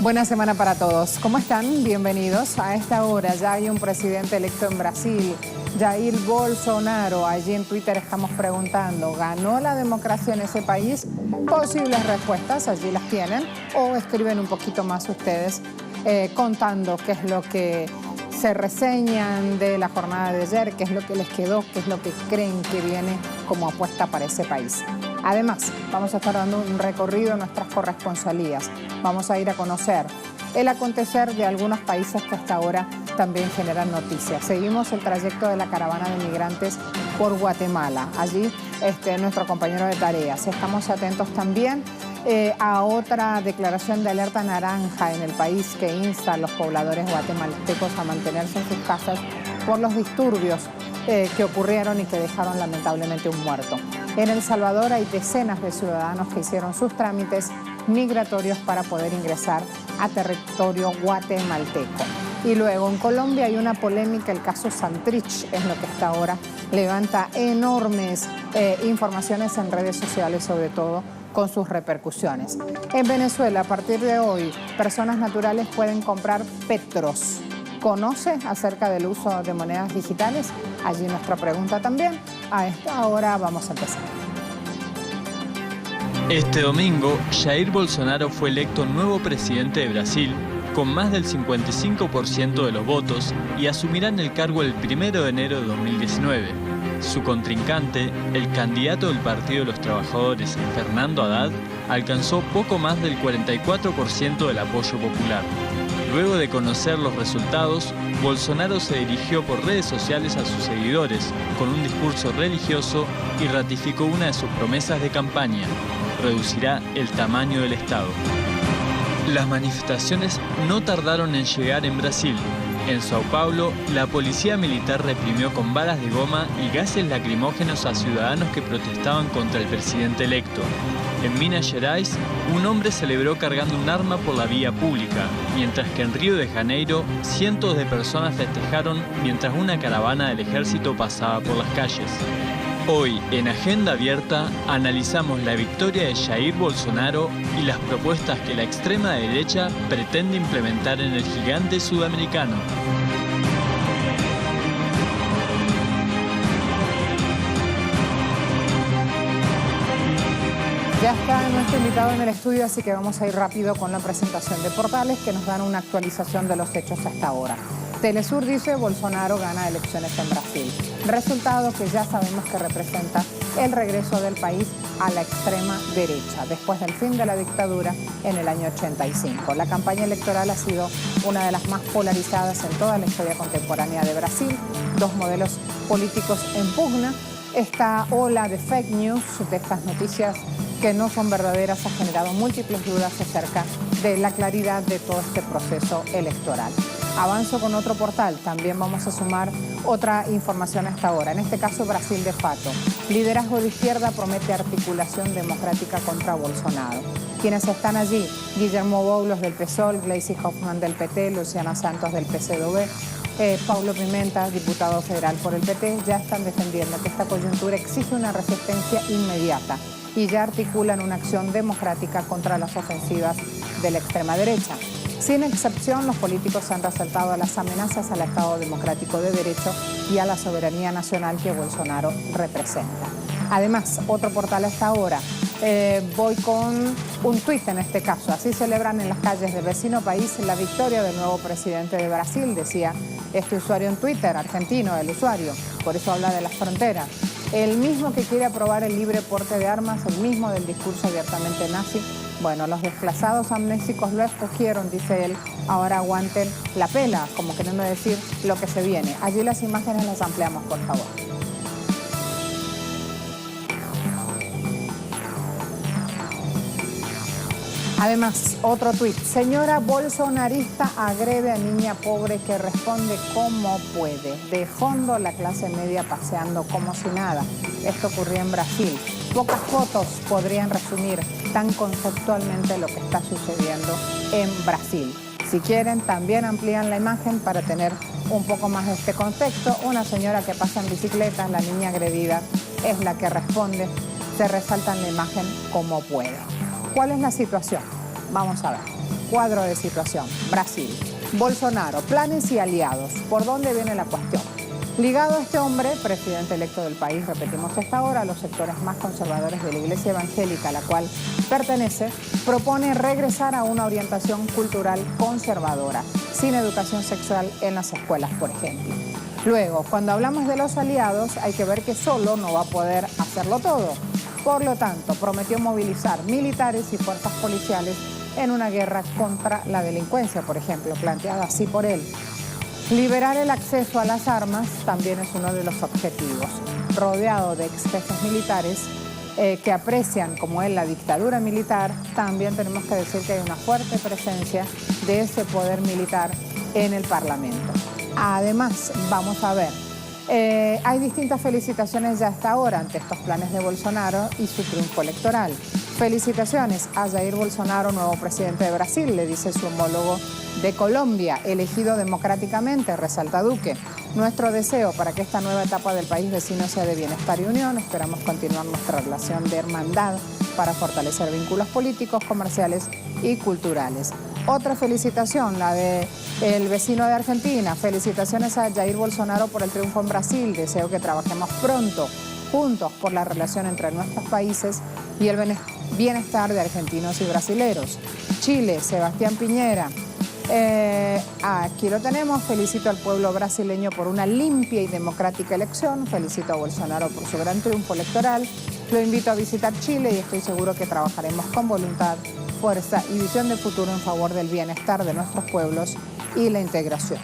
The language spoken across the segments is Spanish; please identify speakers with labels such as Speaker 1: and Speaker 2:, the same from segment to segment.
Speaker 1: Buena semana para todos. ¿Cómo están? Bienvenidos. A esta hora ya hay un presidente electo en Brasil, Jair Bolsonaro. Allí en Twitter estamos preguntando, ¿ganó la democracia en ese país? Posibles respuestas, allí las tienen. O escriben un poquito más ustedes contando qué es lo que se reseñan de la jornada de ayer, qué es lo que les quedó, qué es lo que creen que viene como apuesta para ese país. Además, vamos a estar dando un recorrido en nuestras corresponsalías. Vamos a ir a conocer el acontecer de algunos países que hasta ahora también generan noticias. Seguimos el trayecto de la caravana de migrantes por Guatemala. Allí nuestro compañero de tareas. Estamos atentos también a otra declaración de alerta naranja en el país que insta a los pobladores guatemaltecos a mantenerse en sus casas por los disturbios que ocurrieron y que dejaron lamentablemente un muerto. En El Salvador hay decenas de ciudadanos que hicieron sus trámites migratorios para poder ingresar a territorio guatemalteco. Y luego en Colombia hay una polémica, el caso Santrich es lo que hasta ahora levanta enormes informaciones en redes sociales, sobre todo con sus repercusiones. En Venezuela, a partir de hoy, personas naturales pueden comprar petros. ¿Conoce acerca del uso de monedas digitales? Allí nuestra pregunta también. A esta hora vamos a empezar.
Speaker 2: Este domingo, Jair Bolsonaro fue electo nuevo presidente de Brasil con más del 55% de los votos y asumirá en el cargo el 1 de enero de 2019. Su contrincante, el candidato del Partido de los Trabajadores, Fernando Haddad, alcanzó poco más del 44% del apoyo popular. Luego de conocer los resultados, Bolsonaro se dirigió por redes sociales a sus seguidores con un discurso religioso y ratificó una de sus promesas de campaña: reducirá el tamaño del Estado. Las manifestaciones no tardaron en llegar en Brasil. En Sao Paulo, la policía militar reprimió con balas de goma y gases lacrimógenos a ciudadanos que protestaban contra el presidente electo. En Minas Gerais, un hombre celebró cargando un arma por la vía pública, mientras que en Río de Janeiro, cientos de personas festejaron mientras una caravana del ejército pasaba por las calles. Hoy, en Agenda Abierta, analizamos la victoria de Jair Bolsonaro y las propuestas que la extrema derecha pretende implementar en el gigante sudamericano.
Speaker 1: Ya está nuestro invitado en el estudio, así que vamos a ir rápido con la presentación de portales que nos dan una actualización de los hechos hasta ahora. Telesur dice: Bolsonaro gana elecciones en Brasil. Resultado que ya sabemos que representa el regreso del país a la extrema derecha, después del fin de la dictadura en el año 85. La campaña electoral ha sido una de las más polarizadas en toda la historia contemporánea de Brasil. Dos modelos políticos en pugna. Esta ola de fake news, de estas noticias que no son verdaderas, ha generado múltiples dudas acerca de la claridad de todo este proceso electoral. Avanzo con otro portal, también vamos a sumar otra información hasta ahora, en este caso Brasil de Fato. Liderazgo de izquierda promete articulación democrática contra Bolsonaro. Quienes están allí: Guillermo Boulos del PSOL, Gleisi Hoffmann del PT, Luciana Santos del PCdoB, Paulo Pimenta, diputado federal por el PT, ya están defendiendo que esta coyuntura exige una resistencia inmediata y ya articulan una acción democrática contra las ofensivas de la extrema derecha. Sin excepción, los políticos han resaltado las amenazas al Estado democrático de derecho y a la soberanía nacional que Bolsonaro representa. Además, otro portal hasta ahora, voy con un tuit en este caso. Así celebran en las calles del vecino país la victoria del nuevo presidente de Brasil, decía este usuario en Twitter, argentino el usuario, por eso habla de las fronteras. El mismo que quiere aprobar el libre porte de armas, el mismo del discurso abiertamente nazi. Bueno, los desplazados amnésicos lo escogieron, dice él, ahora aguanten la pela, como queriendo decir lo que se viene. Allí las imágenes las ampliamos, por favor. Además, otro tuit. Señora bolsonarista agrede a niña pobre que responde como puede. De fondo, la clase media paseando como si nada. Esto ocurrió en Brasil. Pocas fotos podrían resumir tan conceptualmente lo que está sucediendo en Brasil. Si quieren, también amplían la imagen para tener un poco más de este contexto. Una señora que pasa en bicicleta, la niña agredida es la que responde. Se resalta en la imagen como puede. ¿Cuál es la situación? Vamos a ver. Cuadro de situación. Brasil. Bolsonaro, planes y aliados. ¿Por dónde viene la cuestión? Ligado a este hombre, presidente electo del país, repetimos esta hora, los sectores más conservadores de la Iglesia Evangélica a la cual pertenece, propone regresar a una orientación cultural conservadora, sin educación sexual en las escuelas, por ejemplo. Luego, cuando hablamos de los aliados, hay que ver que solo no va a poder hacerlo todo. Por lo tanto, prometió movilizar militares y fuerzas policiales en una guerra contra la delincuencia, por ejemplo, planteada así por él. Liberar el acceso a las armas también es uno de los objetivos. Rodeado de ex jefes militares que aprecian como él la dictadura militar, también tenemos que decir que hay una fuerte presencia de ese poder militar en el Parlamento. Además, vamos a ver, hay distintas felicitaciones ya hasta ahora ante estos planes de Bolsonaro y su triunfo electoral. Felicitaciones a Jair Bolsonaro, nuevo presidente de Brasil, le dice su homólogo de Colombia, elegido democráticamente, resalta Duque. Nuestro deseo para que esta nueva etapa del país vecino sea de bienestar y unión. Esperamos continuar nuestra relación de hermandad para fortalecer vínculos políticos, comerciales y culturales. Otra felicitación, la del vecino de Argentina. Felicitaciones a Jair Bolsonaro por el triunfo en Brasil. Deseo que trabajemos pronto juntos por la relación entre nuestros países y el bienestar de argentinos y brasileros. Chile, Sebastián Piñera. Aquí lo tenemos. Felicito al pueblo brasileño por una limpia y democrática elección. Felicito a Bolsonaro por su gran triunfo electoral. Lo invito a visitar Chile y estoy seguro que trabajaremos con voluntad, fuerza y visión de futuro en favor del bienestar de nuestros pueblos y la integración.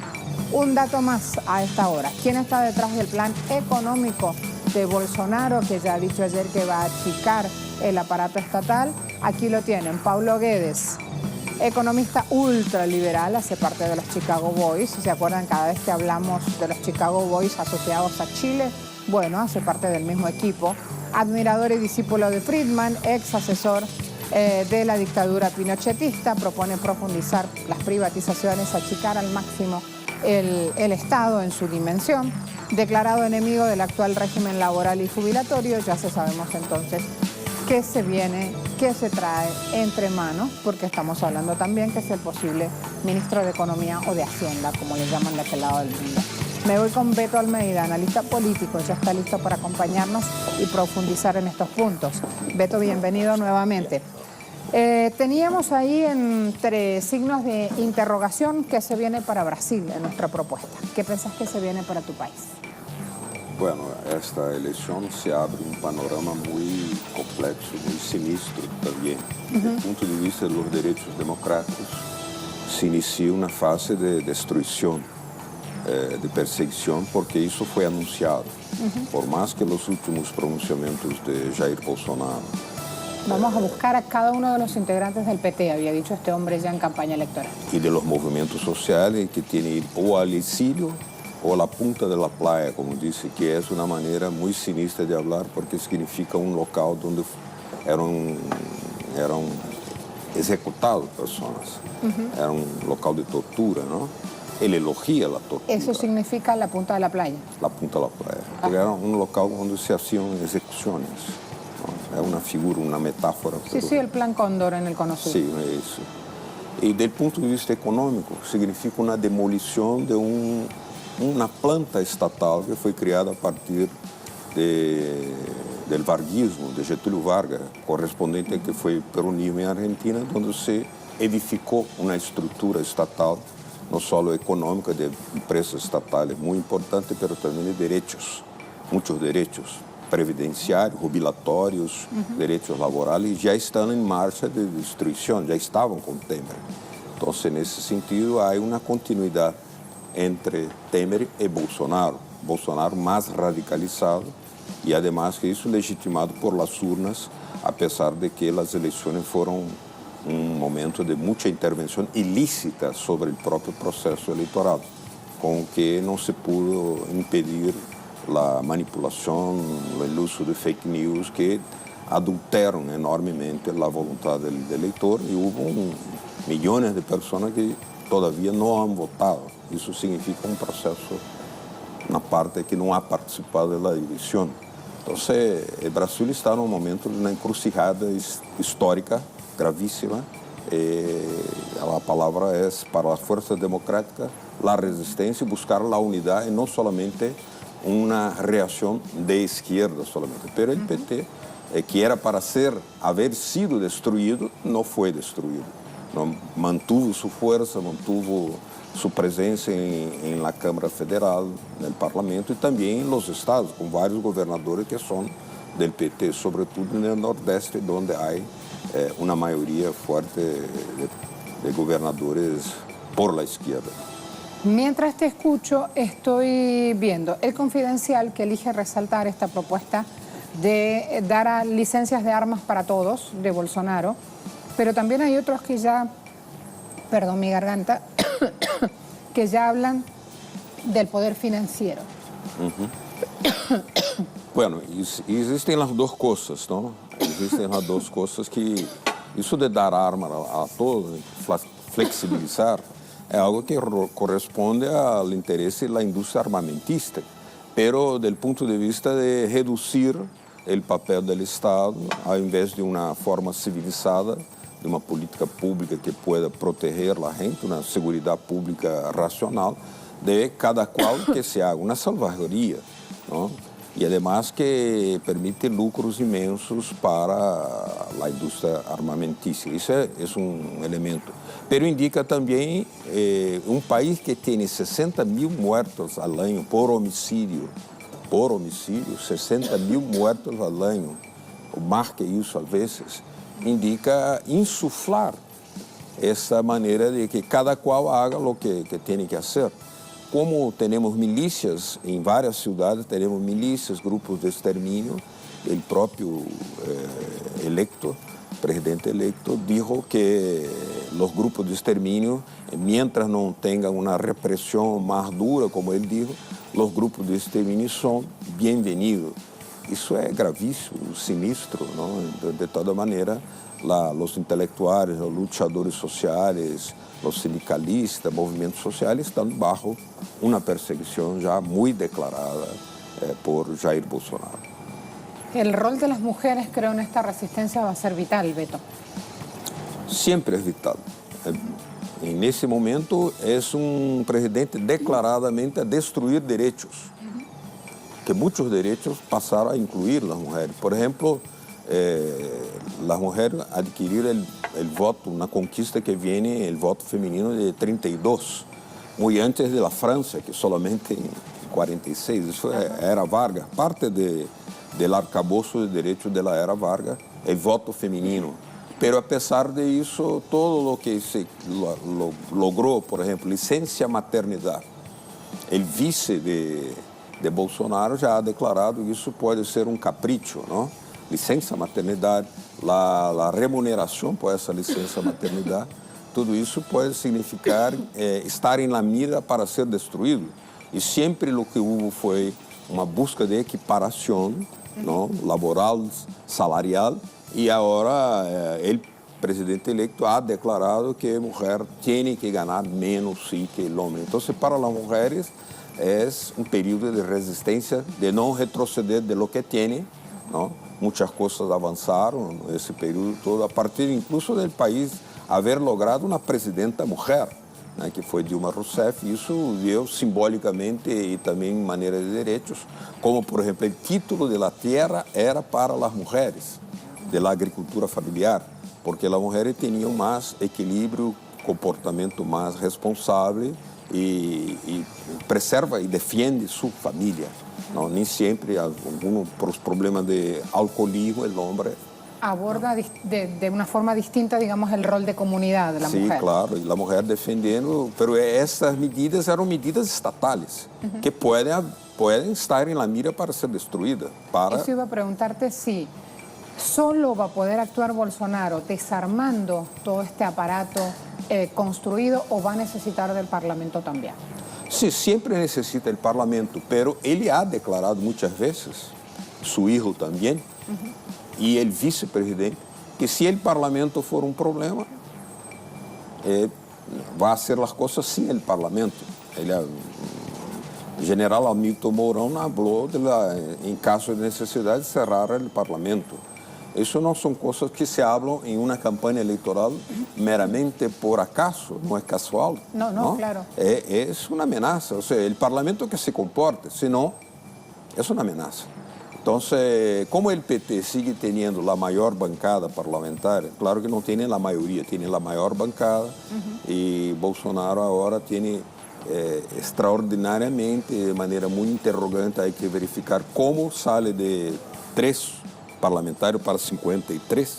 Speaker 1: Un dato más a esta hora. ¿Quién está detrás del plan económico de Bolsonaro, que ya ha dicho ayer que va a achicar el aparato estatal? Aquí lo tienen. Paulo Guedes, economista ultraliberal, hace parte de los Chicago Boys. Si se acuerdan, cada vez que hablamos de los Chicago Boys asociados a Chile, bueno, hace parte del mismo equipo. Admirador y discípulo de Friedman, ex asesor de la dictadura pinochetista, propone profundizar las privatizaciones, achicar al máximo el Estado en su dimensión. Declarado enemigo del actual régimen laboral y jubilatorio, ya sabemos entonces qué se viene, qué se trae entre manos, porque estamos hablando también que es el posible ministro de Economía o de Hacienda, como le llaman de aquel lado del mundo. Me voy con Beto Almeida, analista político, ya está listo para acompañarnos y profundizar en estos puntos. Beto, bienvenido nuevamente. Teníamos ahí entre signos de interrogación qué se viene para Brasil en nuestra propuesta. ¿Qué pensás que se viene para tu país?
Speaker 3: Bueno, esta elección se abre un panorama muy complejo, muy sinistro también. Desde el punto de vista de los derechos democráticos, se inicia una fase de destrucción, de perseguición, porque eso fue anunciado. Por más que los últimos pronunciamientos de Jair Bolsonaro.
Speaker 1: Vamos a buscar a cada uno de los integrantes del PT, había dicho este hombre ya en campaña electoral.
Speaker 3: Y de los movimientos sociales que tienen o al exilio o a la punta de la playa, como dice, que es una manera muy sinistra de hablar porque significa un local donde eran ejecutadas personas. Era un local de tortura, ¿no? Él elogia la tortura.
Speaker 1: ¿Eso significa la punta de la playa?
Speaker 3: La punta de la playa. Porque era un local donde se hacían ejecuciones. Es una figura, una metáfora.
Speaker 1: Sí, sí, el plan Cóndor en el Cono Sur.
Speaker 3: Sí, eso. Y del punto de vista económico, significa una demolición de una planta estatal que fue creada a partir del varguismo, de Getúlio Vargas, correspondiente al que fue el peronismo en Argentina, donde se edificó una estructura estatal, no solo económica, de empresas estatales muy importantes, pero también de derechos, muchos derechos. Previdenciários, jubilatórios, direitos laborais, já estão em marcha de destruição, já estavam com Temer. Então, nesse sentido, há uma continuidade entre Temer e Bolsonaro. Bolsonaro mais radicalizado e, además, que isso legitimado por las urnas, apesar de que as eleições foram momento de muita intervenção ilícita sobre o próprio processo eleitoral, com que não se pudo impedir a manipulação, o uso de fake news que adulteram enormemente a vontade do eleitor e houve milhões de pessoas que todavía não han votado. Isso significa um processo na parte que não ha participado da eleição. Então, o Brasil está num momento de uma encruzilhada histórica gravíssima. la palabra es para las fuerzas democráticas la resistencia y buscar la unidad y no solamente una reacción de izquierda solamente. Pero el PT, que era para haber sido destruido, no fue destruido. No, mantuvo su fuerza, mantuvo su presencia en la Cámara Federal, en el Parlamento y también en los estados, con varios gobernadores que son del PT, sobre todo en el Nordeste, donde hay una mayoría fuerte de gobernadores por la izquierda.
Speaker 1: Mientras te escucho, estoy viendo El Confidencial, que elige resaltar esta propuesta de dar licencias de armas para todos, de Bolsonaro, pero también hay otros que ya, perdón mi garganta, que ya hablan del poder financiero.
Speaker 3: Bueno, existem as duas coisas, não? Existem as duas coisas que isso de dar arma a todos, flexibilizar, é algo que corresponde ao interesse da indústria armamentista, pero do ponto de vista de reduzir o papel do Estado, ao invés de uma forma civilizada, de uma política pública que pueda proteger a gente, uma segurança pública racional, de cada qual que se haga uma salvaguardia, não? E, además, que permite lucros imensos para a indústria armamentícia. Isso é elemento. Pero indica também país que tem 60 mil muertos ao ano por homicídio, 60 mil muertos ao ano, ou mais que isso, às vezes, indica insuflar essa maneira de que cada qual haga o que tem que fazer. Como temos milícias em várias cidades, temos milícias, grupos de extermínio, o próprio presidente electo, dijo que os grupos de extermínio, mientras não tenham uma repressão mais dura, como ele dijo, os grupos de extermínio são bem-vindos. Isso é gravíssimo, sinistro, não? De toda maneira, os intelectuais, os lutadores sociais, os sindicalistas, movimentos sociais estão bajo uma perseguição já muito declarada por Jair Bolsonaro.
Speaker 1: El rol de las mujeres, creo, en esta resistencia va a ser vital, Beto.
Speaker 3: Siempre es vital. En ese momento es un presidente declaradamente a destruir derechos, que muchos derechos pasaron a incluir las mujeres. Por ejemplo, las mujeres adquirir el voto, una conquista que viene el voto femenino de 32, muy antes de la Francia, que solamente en 46. Eso era Vargas, parte del arcabouço de derechos de la era Vargas, el voto femenino. Pero a pesar de eso, todo lo que se logró, por ejemplo, licencia maternidad, el vice de Bolsonaro já ha declarado que isso pode ser um capricho, não? Licença maternidade, a remuneração por essa licença maternidade, tudo isso pode significar estar em la mira para ser destruído. E sempre o que houve foi uma busca de equiparação, não? Laboral, salarial, e agora o presidente eleito ha declarado que a mulher tem que ganhar menos sim, que o homem. Então, para as mulheres, é um período de resistência, de não retroceder de lo que tem, não? Muitas coisas avançaram nesse período todo, a partir incluso do país haver logrado uma presidenta mulher, né, que foi Dilma Rousseff. Isso deu simbolicamente e também em maneira de direitos, como, por exemplo, o título de la terra era para as mulheres, de la agricultura familiar, porque as mulheres tinham mais equilíbrio, comportamento mais responsável e preserva e defende sua família. Não, nem sempre, por os problemas de alcoolismo, o homem
Speaker 1: aborda de una forma distinta, digamos, el rol de comunidad de la mujer.
Speaker 3: Sí, claro, y la mujer defendiendo, pero estas medidas eran medidas estatales que pueden estar en la mira para ser destruidas.
Speaker 1: Eso iba a preguntarte si solo va a poder actuar Bolsonaro desarmando todo este aparato construido o va a necesitar del Parlamento también.
Speaker 3: Sí, siempre necesita el Parlamento, pero él ha declarado muchas veces, su hijo también, y el vicepresidente, que si el Parlamento for un problema, va a hacer las cosas sin el Parlamento. El general Hamilton Mourão habló en caso de necesidad de cerrar el Parlamento. Eso no son cosas que se hablan en una campaña electoral meramente por acaso, no es casual.
Speaker 1: No, claro.
Speaker 3: Es una amenaza, o sea, el Parlamento que se comporte, si no, es una amenaza. Entonces, como el PT sigue teniendo la mayor bancada parlamentaria, claro que no tiene la mayoría, tiene la mayor bancada, y Bolsonaro ahora tiene extraordinariamente, de manera muy interrogante, hay que verificar cómo sale de 3 parlamentarios para 53.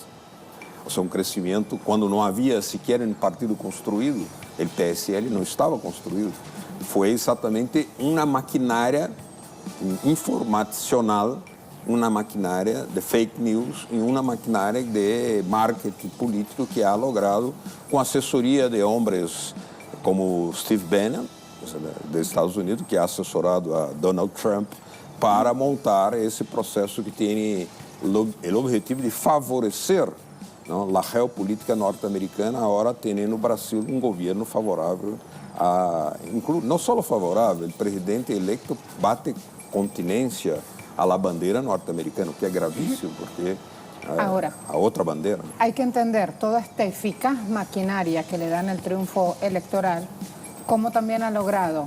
Speaker 3: O sea, un crecimiento cuando no había siquiera un partido construido, el PSL no estaba construido. Fue exactamente una maquinaria informacional, una maquinaria de fake news y una maquinaria de marketing político que ha logrado, con asesoría de hombres como Steve Bannon, de Estados Unidos, que ha asesorado a Donald Trump para montar esse processo que tem o objetivo de favorecer, não, a geopolítica norte-americana, agora tendo no Brasil um governo favorável, não só favorável, o presidente eleito bate continência à la bandeira norte-americana, o que é gravíssimo, porque
Speaker 1: ahora,
Speaker 3: a otra bandera.
Speaker 1: Hay que entender toda esta eficaz maquinaria que le dan el triunfo electoral, como también ha logrado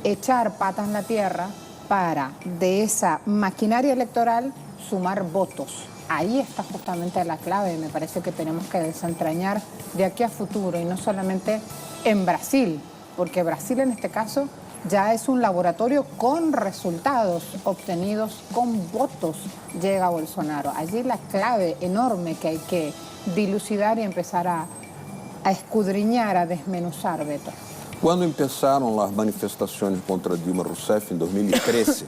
Speaker 1: echar patas en la tierra para de esa maquinaria electoral sumar votos. Ahí está justamente la clave, me parece que tenemos que desentrañar de aquí a futuro, y no solamente en Brasil, porque Brasil en este caso ya es un laboratorio con resultados obtenidos con votos, llega Bolsonaro. Allí la clave enorme que hay que dilucidar y empezar a escudriñar, a desmenuzar, Beto.
Speaker 3: Quando empezaram as manifestações contra Dilma Rousseff em 2013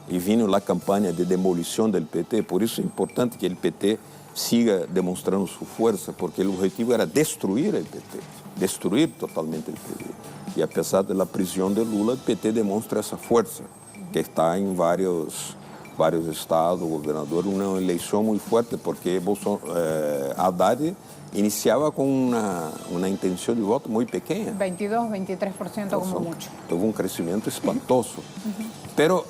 Speaker 3: e vino a campanha de demolição do PT, por isso é importante que o PT siga demonstrando sua força, porque o objetivo era destruir o PT, destruir totalmente o PT. E apesar da prisão de Lula, o PT demonstra essa força, que está em vários estados, o governador, uma eleição muito forte, porque Haddad iniciava com uma intenção de voto muito pequena.
Speaker 1: 22, 23% como muito.
Speaker 3: Houve um crescimento espantoso. Pero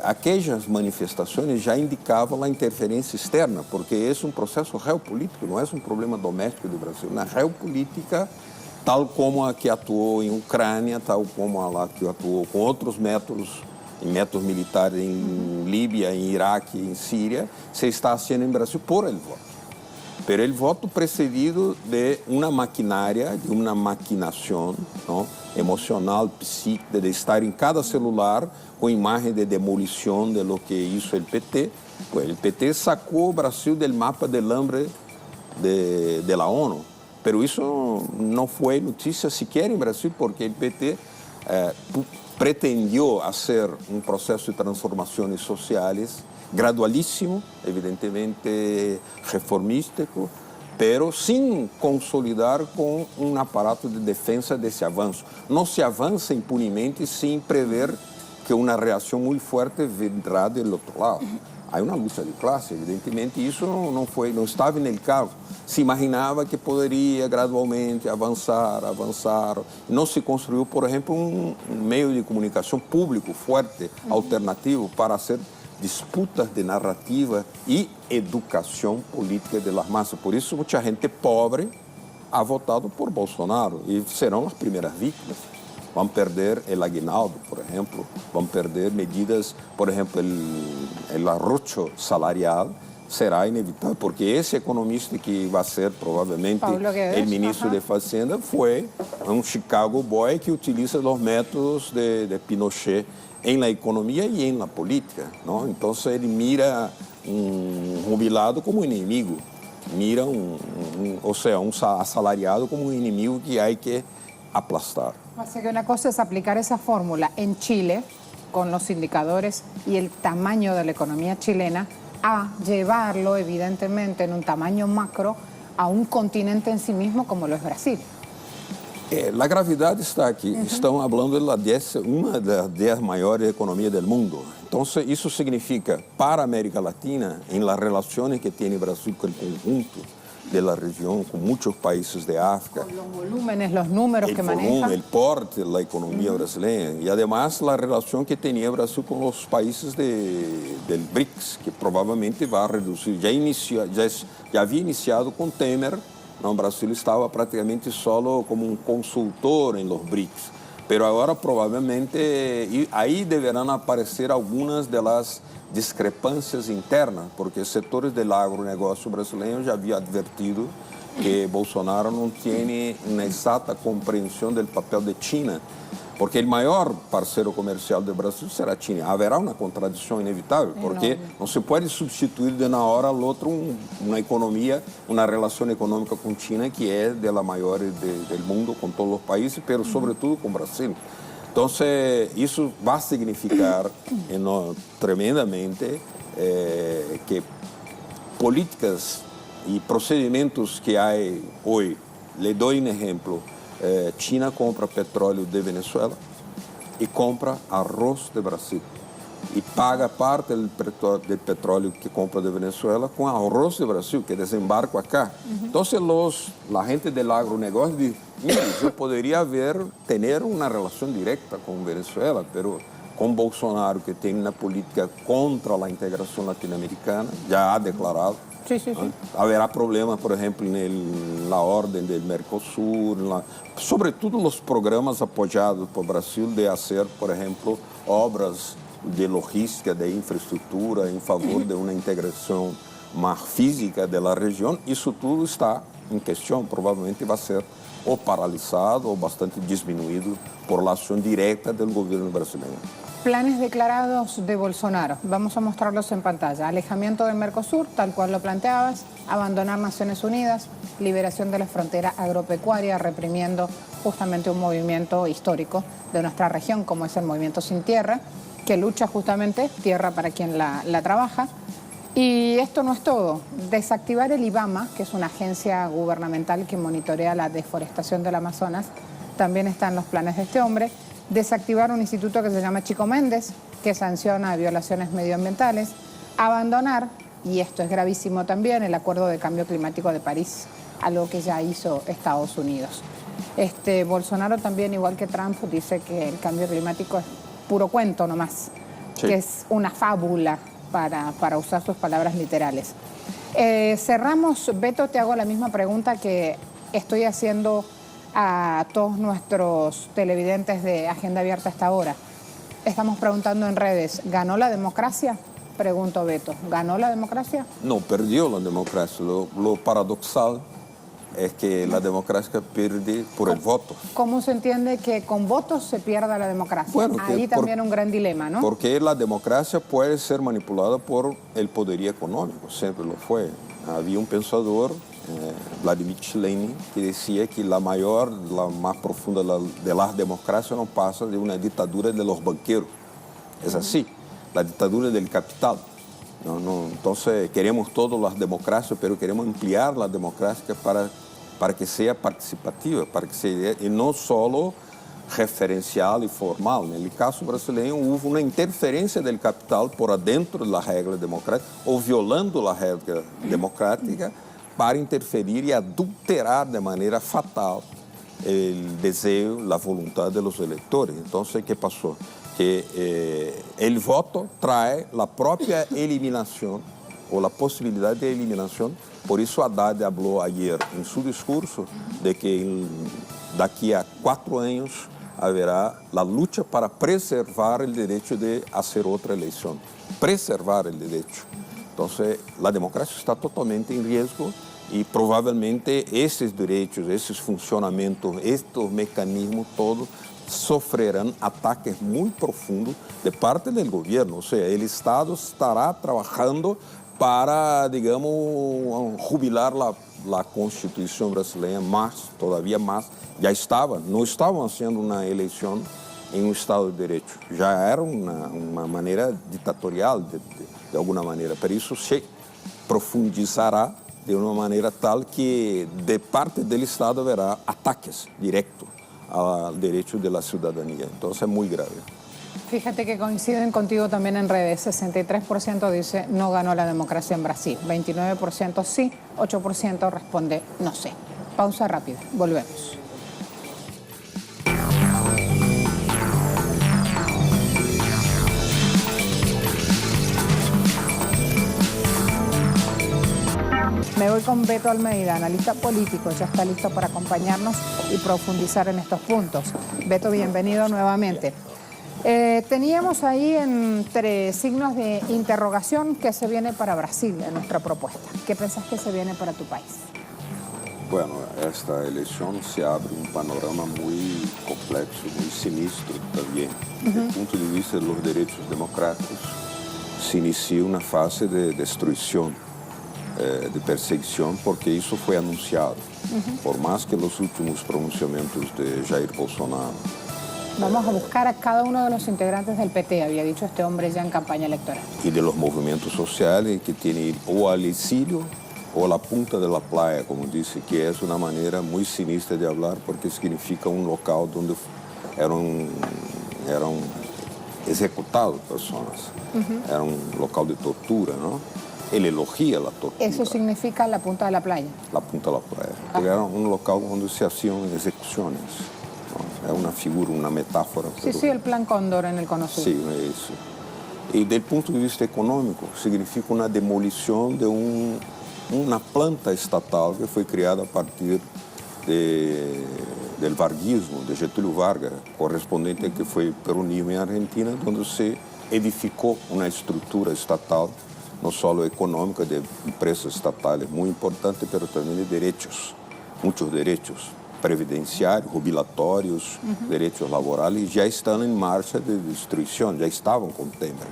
Speaker 3: aquelas manifestações já indicavam a interferência externa, porque é um processo geopolítico, não é um problema doméstico do Brasil. Na geopolítica, tal como a que atuou em Ucrânia, tal como a que atuou com outros métodos militares em Líbia, em Iraque, em Síria, se está fazendo em Brasil por el voto. Pero el voto precedido de una maquinaria, de una maquinación, ¿no?, emocional, psíquica, de estar en cada celular con imagen de demolición de lo que hizo el PT. Pues el PT sacó Brasil del mapa del hambre de la ONU. Pero eso no fue noticia siquiera en Brasil, porque el PT pretendió hacer un proceso de transformaciones sociales gradualíssimo, evidentemente reformístico, pero sin consolidar com um aparato de defesa desse avanço. Não se avança impunemente sem prever que uma reação muito forte virá do outro lado. Há uma luta de classe, evidentemente, isso não estava no cargo. Se imaginava que poderia gradualmente avançar. Não se construiu, por exemplo, um meio de comunicação público forte, alternativo, para hacer disputas de narrativa e educação política de las massas. Por isso, muita gente pobre ha votado por Bolsonaro e serão as primeiras vítimas. Vão perder o aguinaldo, por exemplo, vão perder medidas, por exemplo, o arrocho salarial será inevitável, porque esse economista que vai ser provavelmente o ministro de Fazenda foi um Chicago boy que utiliza os métodos de Pinochet en la economía y en la política, ¿no? Entonces él mira un jubilado como inimigo, mira un asalariado como un enemigo que hay que aplastar.
Speaker 1: Así que una cosa es aplicar esa fórmula en Chile, con los indicadores y el tamaño de la economía chilena, a llevarlo evidentemente en un tamaño macro a un continente en sí mismo como lo es Brasil.
Speaker 3: A gravidade está aqui. Estão falando de uma das 10 maiores economias do mundo. Então, isso significa, para a América Latina, em las relações que tem o Brasil com o conjunto, de la región, con muchos países de África.
Speaker 1: Con los volúmenes, los números que maneja.
Speaker 3: El porte de la economía brasileña y además la relación que tenía Brasil con los países del BRICS, que probablemente va a reducir. Ya había iniciado con Temer, ¿no? Brasil estaba prácticamente solo como un consultor en los BRICS, pero ahora probablemente ahí deberán aparecer algunas de las discrepâncias internas, porque sectores del agronegócio brasileño já havia advertido que Bolsonaro não tem uma exata compreensão do papel de China, porque o maior parceiro comercial do Brasil será a China. Haverá uma contradição inevitável, porque não se pode substituir de uma hora ao outro uma economia, uma relação econômica com China que é da maior do mundo, com todos os países, mas sobretudo com o Brasil. Então, isso vai significar tremendamente que políticas e procedimentos que há hoje, lhe dou um exemplo, China compra petróleo de Venezuela e compra arroz de Brasil e paga parte do petróleo que compra de Venezuela com arroz de Brasil, que desembarca acá. Então, a gente do agronegócio diz, eu poderia ter uma relação direta com Venezuela, mas com Bolsonaro, que tem uma política contra a integração latino-americana, já ha declarado.
Speaker 1: Sí, sí, sí.
Speaker 3: Haverá problemas, por exemplo, na ordem do Mercosul, sobretudo os programas apoiados por Brasil de fazer, por exemplo, obras de logística, de infraestrutura em favor de uma integração mais física da região. Isso tudo está em questão, provavelmente vai ser ou paralisado ou bastante diminuído por la ação direta do governo brasileiro.
Speaker 1: Planes declarados de Bolsonaro, vamos a mostrarlos en pantalla. Alejamiento del Mercosur, tal cual lo planteabas, abandonar Naciones Unidas, liberación de la frontera agropecuaria, reprimiendo justamente un movimiento histórico de nuestra región, como es el Movimiento Sin Tierra, que lucha justamente tierra para quien la trabaja. Y esto no es todo. Desactivar el IBAMA, que es una agencia gubernamental que monitorea la deforestación del Amazonas, también está en los planes de este hombre. Desactivar un instituto que se llama Chico Méndez, que sanciona violaciones medioambientales. Abandonar, y esto es gravísimo también, el Acuerdo de Cambio Climático de París, algo que ya hizo Estados Unidos. Bolsonaro también, igual que Trump, dice que el cambio climático es puro cuento nomás, sí, que es una fábula, para usar sus palabras literales. Cerramos, Beto, te hago la misma pregunta que estoy haciendo a todos nuestros televidentes de Agenda Abierta hasta ahora. Estamos preguntando en redes, ¿ganó la democracia? Pregunto, Beto, ¿ganó la democracia?
Speaker 3: No, perdió la democracia. Lo paradoxal es que la democracia pierde por el voto.
Speaker 1: ¿Cómo se entiende que con votos se pierda la democracia? Bueno, ahí también un gran dilema, ¿no?
Speaker 3: Porque la democracia puede ser manipulada por el poderío económico, siempre lo fue. Había un pensador, Vladimir Lenin, que decía que la más profunda de las democracias no pasa de una dictadura de los banqueros. Es así, la dictadura del capital. Entonces queremos todas las democracias, pero queremos ampliar la democracia para que sea participativa, para que sea, y no solo referencial y formal. En el caso brasileño hubo una interferencia del capital por adentro de la regla democrática o violando la regla democrática para interferir y adulterar de manera fatal el deseo, la voluntad de los electores. Entonces, ¿qué pasó? Que el voto trae la propia eliminación o la posibilidad de eliminación. Por eso Haddad habló ayer en su discurso de que de aquí a 4 años haverá la lucha para preservar el derecho de hacer otra elección. Preservar el derecho. Entonces, la democracia está totalmente en riesgo y probablemente esos derechos, esos funcionamientos, estos mecanismos, todos sofrerán ataques muy profundos de parte del gobierno. O sea, el Estado estará trabajando para, digamos, jubilar la Constitución brasileña más, todavía más. Ya no estaban haciendo una elección en un Estado de Derecho. Ya era una manera dictatorial, de alguna manera. Pero eso se profundizará de una manera tal que de parte del Estado habrá ataques directos al derecho de la ciudadanía. Entonces es muy grave.
Speaker 1: Fíjate que coinciden contigo también en redes. 63% dice no ganó la democracia en Brasil. 29% sí, 8% responde no sé. Pausa rápida, volvemos. Me voy con Beto Almeida, analista político, ya está listo para acompañarnos y profundizar en estos puntos. Beto, bienvenido nuevamente. Teníamos ahí entre signos de interrogación qué se viene para Brasil en nuestra propuesta. ¿Qué pensás que se viene para tu país?
Speaker 3: Bueno, esta elección se abre un panorama muy complejo, muy sinistro también. Desde el punto de vista de los derechos democráticos, se inicia una fase de destrucción, de perseguición, porque eso fue anunciado. Por más que los últimos pronunciamientos de Jair Bolsonaro.
Speaker 1: Vamos a buscar a cada uno de los integrantes del PT, había dicho este hombre ya en campaña electoral.
Speaker 3: Y de los movimientos sociales que tienen o al exilio o a la punta de la playa, como dice, que es una manera muy sinistra de hablar porque significa un local donde eran ejecutados personas. Era un local de tortura, ¿no? Él elogia la tortura.
Speaker 1: ¿Eso significa la punta de la playa? La
Speaker 3: punta de la playa. Porque era un local donde se hacían ejecuciones. ¿No? Es una figura, una metáfora.
Speaker 1: Sí, sí, el Plan Cóndor en el Cono Sur.
Speaker 3: Sí, eso. Y desde el punto de vista económico, significa una demolición de una planta estatal que fue creada a partir del varguismo, de Getúlio Vargas, correspondiente al que fue el peronismo en Argentina, donde se edificó una estructura estatal no solo económica, de empresas estatales muy importantes, pero también de derechos, muchos derechos, previdenciarios, jubilatorios, derechos laborales, ya están en marcha de destrucción, ya estaban con Temer.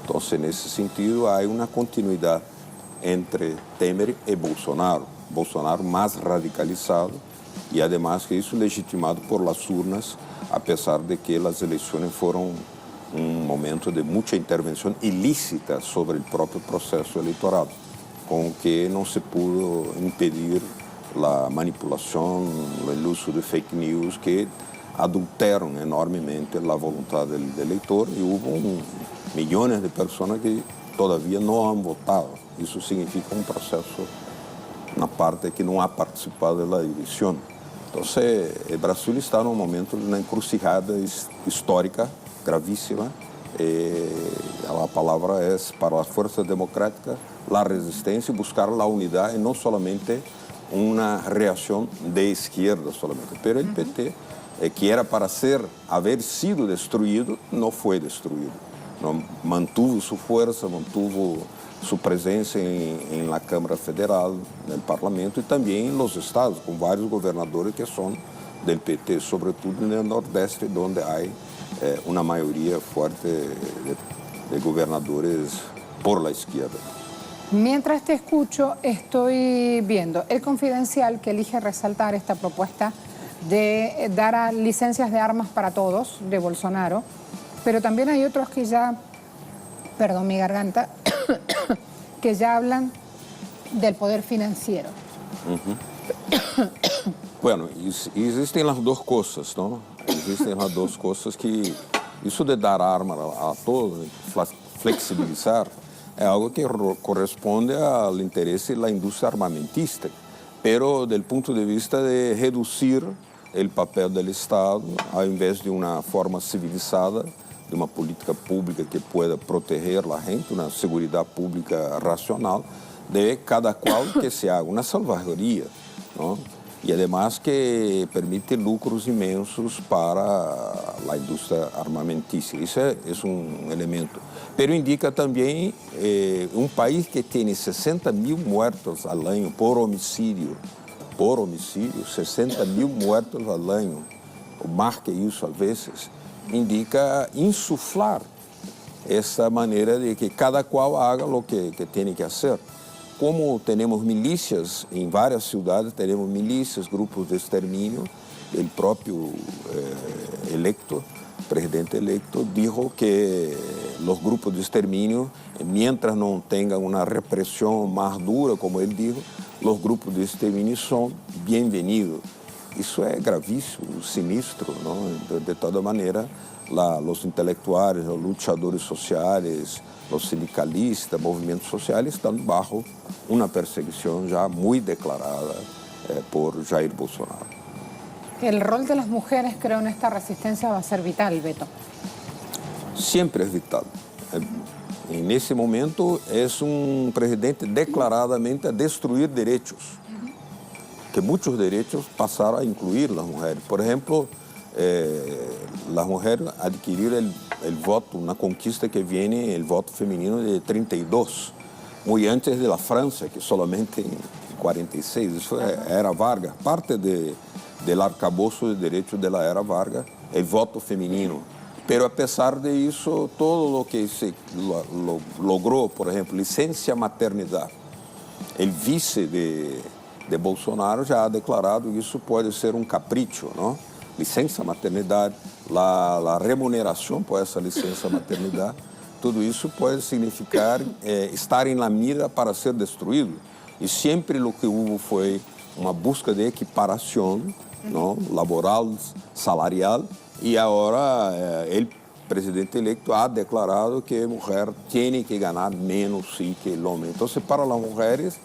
Speaker 3: Entonces, en ese sentido, hay una continuidad entre Temer y Bolsonaro. Bolsonaro más radicalizado y además que eso legitimado por las urnas, a pesar de que las elecciones fueron un momento de mucha intervención ilícita sobre el propio proceso electoral, con que no se pudo impedir la manipulación, el uso de fake news que adulteran enormemente la voluntad del elector y hubo millones de personas que todavía no han votado. Eso significa un proceso, una parte que no ha participado de la elección. Entonces, el Brasil está en un momento de una encrucijada histórica gravísima. La palabra es para las fuerzas democráticas la resistencia y buscar la unidad y no solamente una reacción de izquierda solamente. Pero el PT, que era para haber sido destruido, no fue destruido. No, mantuvo su fuerza, mantuvo su presencia en la Cámara Federal, en el Parlamento y también en los estados, con varios gobernadores que son del PT, sobre todo en el Nordeste, donde hay una mayoría fuerte de gobernadores por la izquierda.
Speaker 1: Mientras te escucho, estoy viendo El Confidencial, que elige resaltar esta propuesta de dar licencias de armas para todos, de Bolsonaro, pero también hay otros que ya, perdón mi garganta, que ya hablan del poder financiero.
Speaker 3: Bueno, existem as duas coisas, não? Existem as duas coisas que isso de dar arma a todos, flexibilizar, é algo que corresponde ao interesse da indústria armamentista, pero do ponto de vista de reduzir o papel do Estado, ao invés de uma forma civilizada, de uma política pública que pueda proteger a gente, uma segurança pública racional, de cada qual que se haga uma salvaguardia, não? E, además, que permite lucros imensos para a indústria armamentística. Isso é um elemento. Pero indica também um país que tem 60 mil muertos ao ano por homicídio, 60 mil muertos ao ano, ou mais que isso, às vezes, indica insuflar essa maneira de que cada qual haga o que tem que fazer. Como temos milícias em várias cidades, temos milícias, grupos de extermínio, o próprio presidente electo, dijo que os grupos de extermínio, mientras não tenham uma repressão mais dura, como ele dijo, os grupos de extermínio são bem-vindos. isso é gravíssimo, sinistro, não? De toda maneira, os intelectuais, os lutadores sociais, os sindicalistas, movimentos sociais estão bajo uma perseguição já muito declarada por Jair Bolsonaro.
Speaker 1: El rol de las mujeres, creo, en esta resistencia va a ser vital, Beto.
Speaker 3: Siempre es vital. En ese momento es un presidente declaradamente a destruir derechos, que muchos derechos pasaron a incluir las mujeres. Por ejemplo, las mujeres adquirieron el voto, una conquista que viene, el voto femenino de 32, muy antes de la Francia, que solamente en 46. Eso era Vargas, parte del arcabouço de derechos de la era Vargas, el voto femenino. Pero a pesar de eso, todo lo que se logró, por ejemplo, licencia maternidad, el vice de Bolsonaro já ha declarado que isso pode ser um capricho, não? Licença maternidade, a remuneração por essa licença maternidade, tudo isso pode significar estar em la mira para ser destruído. E sempre o que houve foi uma busca de equiparação, não? Laboral, salarial, e agora o presidente eleito ha declarado que a mulher tem que ganhar menos sim, que o homem. Então, para as mulheres,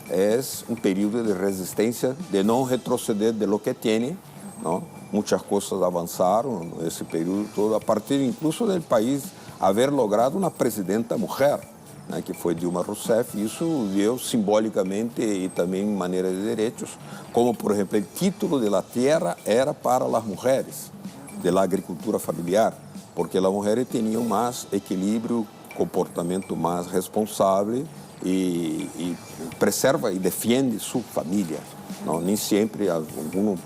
Speaker 3: é um período de resistência, de não retroceder de lo que tem, não? Muitas coisas avançaram nesse período todo, a partir incluso do país haver logrado uma presidenta mulher, né, que foi Dilma Rousseff. Isso deu simbolicamente e também em maneira de direitos, como, por exemplo, o título de la tierra era para as mulheres, de la agricultura familiar, porque as mulheres tinham mais equilíbrio, comportamento mais responsável, e preserva e defende sua família. Não, nem sempre,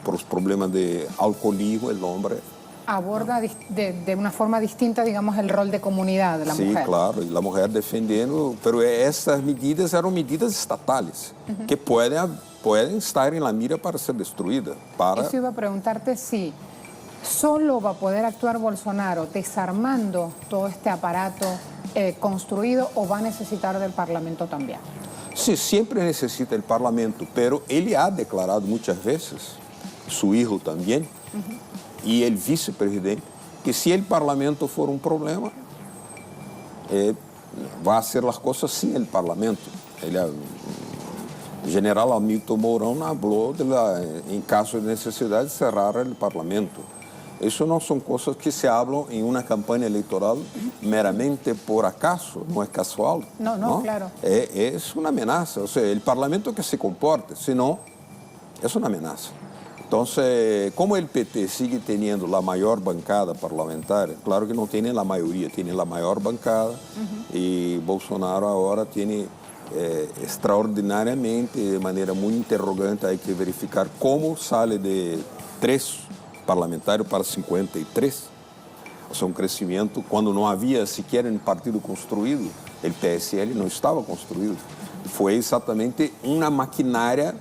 Speaker 3: por os problemas de alcoolismo, o homem
Speaker 1: aborda de uma forma distinta, digamos, o rol de comunidade da mulher.
Speaker 3: Sim, claro, e a mulher defendendo, mas essas medidas eram medidas estatais, que podem estar em la mira para ser destruídas.
Speaker 1: Isso iba a perguntar-te se solo va a poder actuar Bolsonaro desarmando todo este aparato construido o va a necesitar del Parlamento también.
Speaker 3: Sí, siempre necesita el Parlamento, pero él ha declarado muchas veces, su hijo también, y el vicepresidente, que si el Parlamento for un problema, va a hacer las cosas sin el Parlamento. El general Hamilton Mourão habló en caso de necesidad de cerrar el Parlamento. Eso no son cosas que se hablan en una campaña electoral meramente por acaso, no es casual.
Speaker 1: No, claro.
Speaker 3: Es una amenaza, o sea, el Parlamento que se comporte, si no, es una amenaza. Entonces, como el PT sigue teniendo la mayor bancada parlamentar, claro que no tiene la mayoría, tiene la mayor bancada, y Bolsonaro ahora tiene extraordinariamente, de manera muy interrogante, hay que verificar cómo sale de 3 parlamentares para 53, o sea, un crecimiento cuando no había siquiera un partido construido, el PSL no estaba construido, fue exactamente una maquinaria